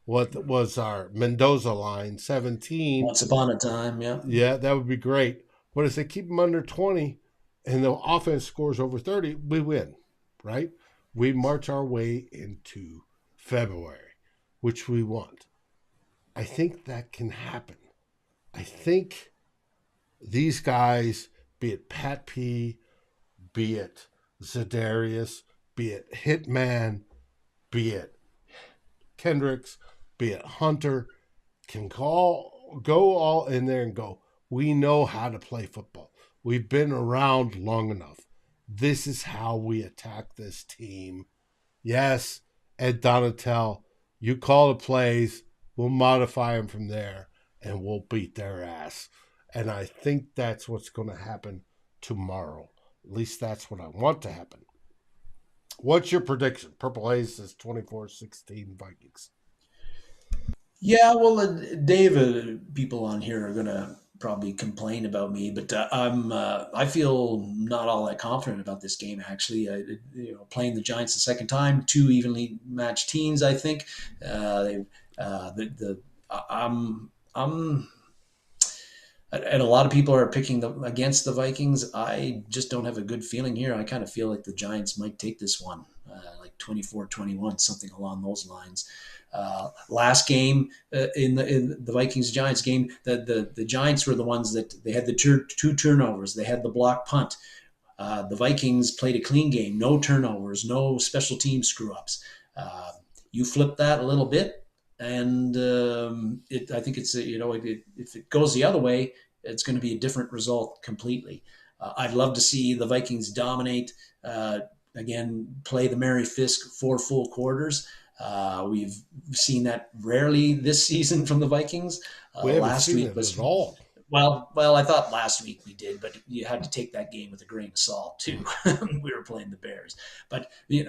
what was our Mendoza line, 17. Once upon a time, yeah. Yeah, that would be great. But if they keep them under 20 and the offense scores over 30, we win, right? We march our way into February, which we want. I think that can happen. I think these guys, be it Pat P, be it Za'Darius, be it Hitman, be it Kendricks, be it Hunter, can go all in there and go, we know how to play football. We've been around long enough. This is how we attack this team. Yes, Ed Donatel, you call the plays, we'll modify them from there, and we'll beat their ass. And I think that's what's going to happen tomorrow. At least that's what I want to happen. What's your prediction? Purple Haze says 24-16 Vikings. Yeah, well, Dave, people on here are going to probably complain about me, but I feel not all that confident about this game. Actually, playing the Giants the second time, 2 evenly matched teams. I think I'm. And a lot of people are picking against the Vikings. I just don't have a good feeling here. I kind of feel like the Giants might take this one, like 24-21, something along those lines. Last game in the Vikings-Giants game, the Giants were the ones that they had the 2 turnovers. They had the block punt. The Vikings played a clean game, no turnovers, no special team screw-ups. You flip that a little bit, and I think it's if it goes the other way, it's going to be a different result completely. I'd love to see the Vikings dominate again, play the Merry Fisk 4 full quarters. We've seen that rarely this season from the Vikings. We haven't seen it at all. Well, I thought last week we did, but you had to take that game with a grain of salt too. We were playing the Bears, but the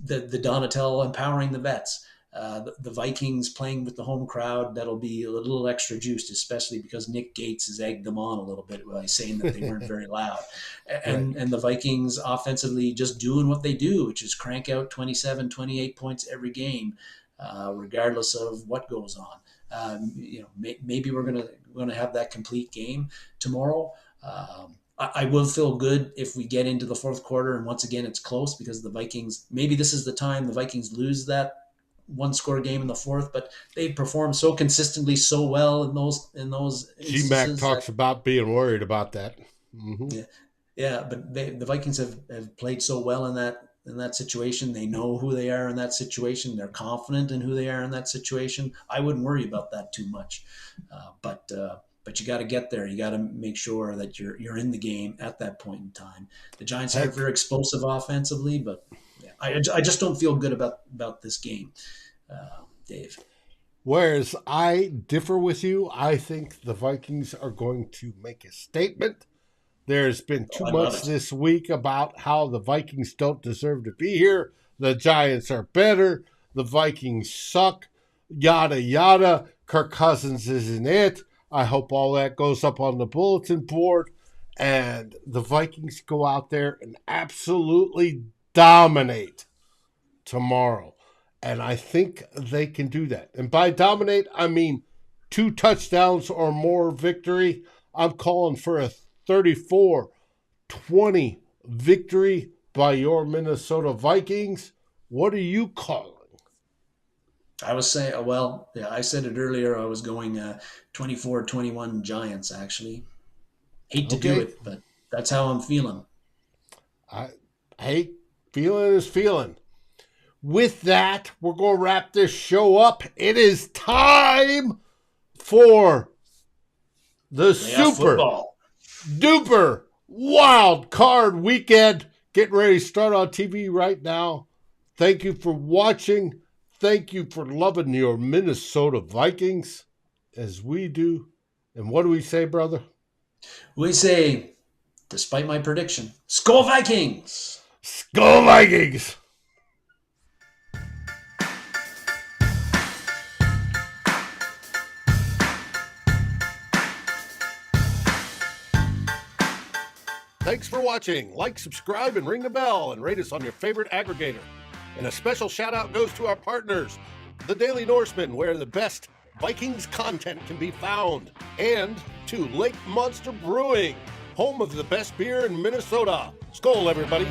Donatel empowering the vets. The Vikings playing with the home crowd, that'll be a little extra juiced, especially because Nick Gates has egged them on a little bit by saying that they weren't very loud. And the Vikings offensively just doing what they do, which is crank out 27, 28 points every game, regardless of what goes on. Maybe we're gonna have that complete game tomorrow. I will feel good if we get into the fourth quarter and once again it's close, because the Vikings, maybe this is the time the Vikings lose that 1-score game in the fourth, but they perform so consistently, so well in those instances. G-Mac talks about being worried about that. Mm-hmm. Yeah, but the Vikings have played so well in that situation. They know who they are in that situation. They're confident in who they are in that situation. I wouldn't worry about that too much, but you got to get there. You got to make sure that you're in the game at that point in time. The Giants are very explosive offensively, but I just don't feel good about this game, Dave. Whereas I differ with you, I think the Vikings are going to make a statement. There's been too much this week about how the Vikings don't deserve to be here. The Giants are better. The Vikings suck. Yada, yada. Kirk Cousins isn't it. I hope all that goes up on the bulletin board. And the Vikings go out there and absolutely dominate tomorrow. And I think they can do that. And by dominate, I mean 2 touchdowns or more victory. I'm calling for a 34-20 victory by your Minnesota Vikings. What are you calling? I was saying, I said it earlier. I was going 24-21 Giants, actually. Hate to do it, but that's how I'm feeling. Feeling is feeling. With that, we're going to wrap this show up. It is time for the Playoff super football. duper wild card weekend. Getting ready to start on TV right now. Thank you for watching. Thank you for loving your Minnesota Vikings as we do. And what do we say, brother? We say, despite my prediction, Skol Vikings! Skol Vikings! Thanks for watching. Like, subscribe, and ring the bell, and rate us on your favorite aggregator. And a special shout out goes to our partners, the Daily Norseman, where the best Vikings content can be found, and to Lake Monster Brewing, home of the best beer in Minnesota. Skol, everybody.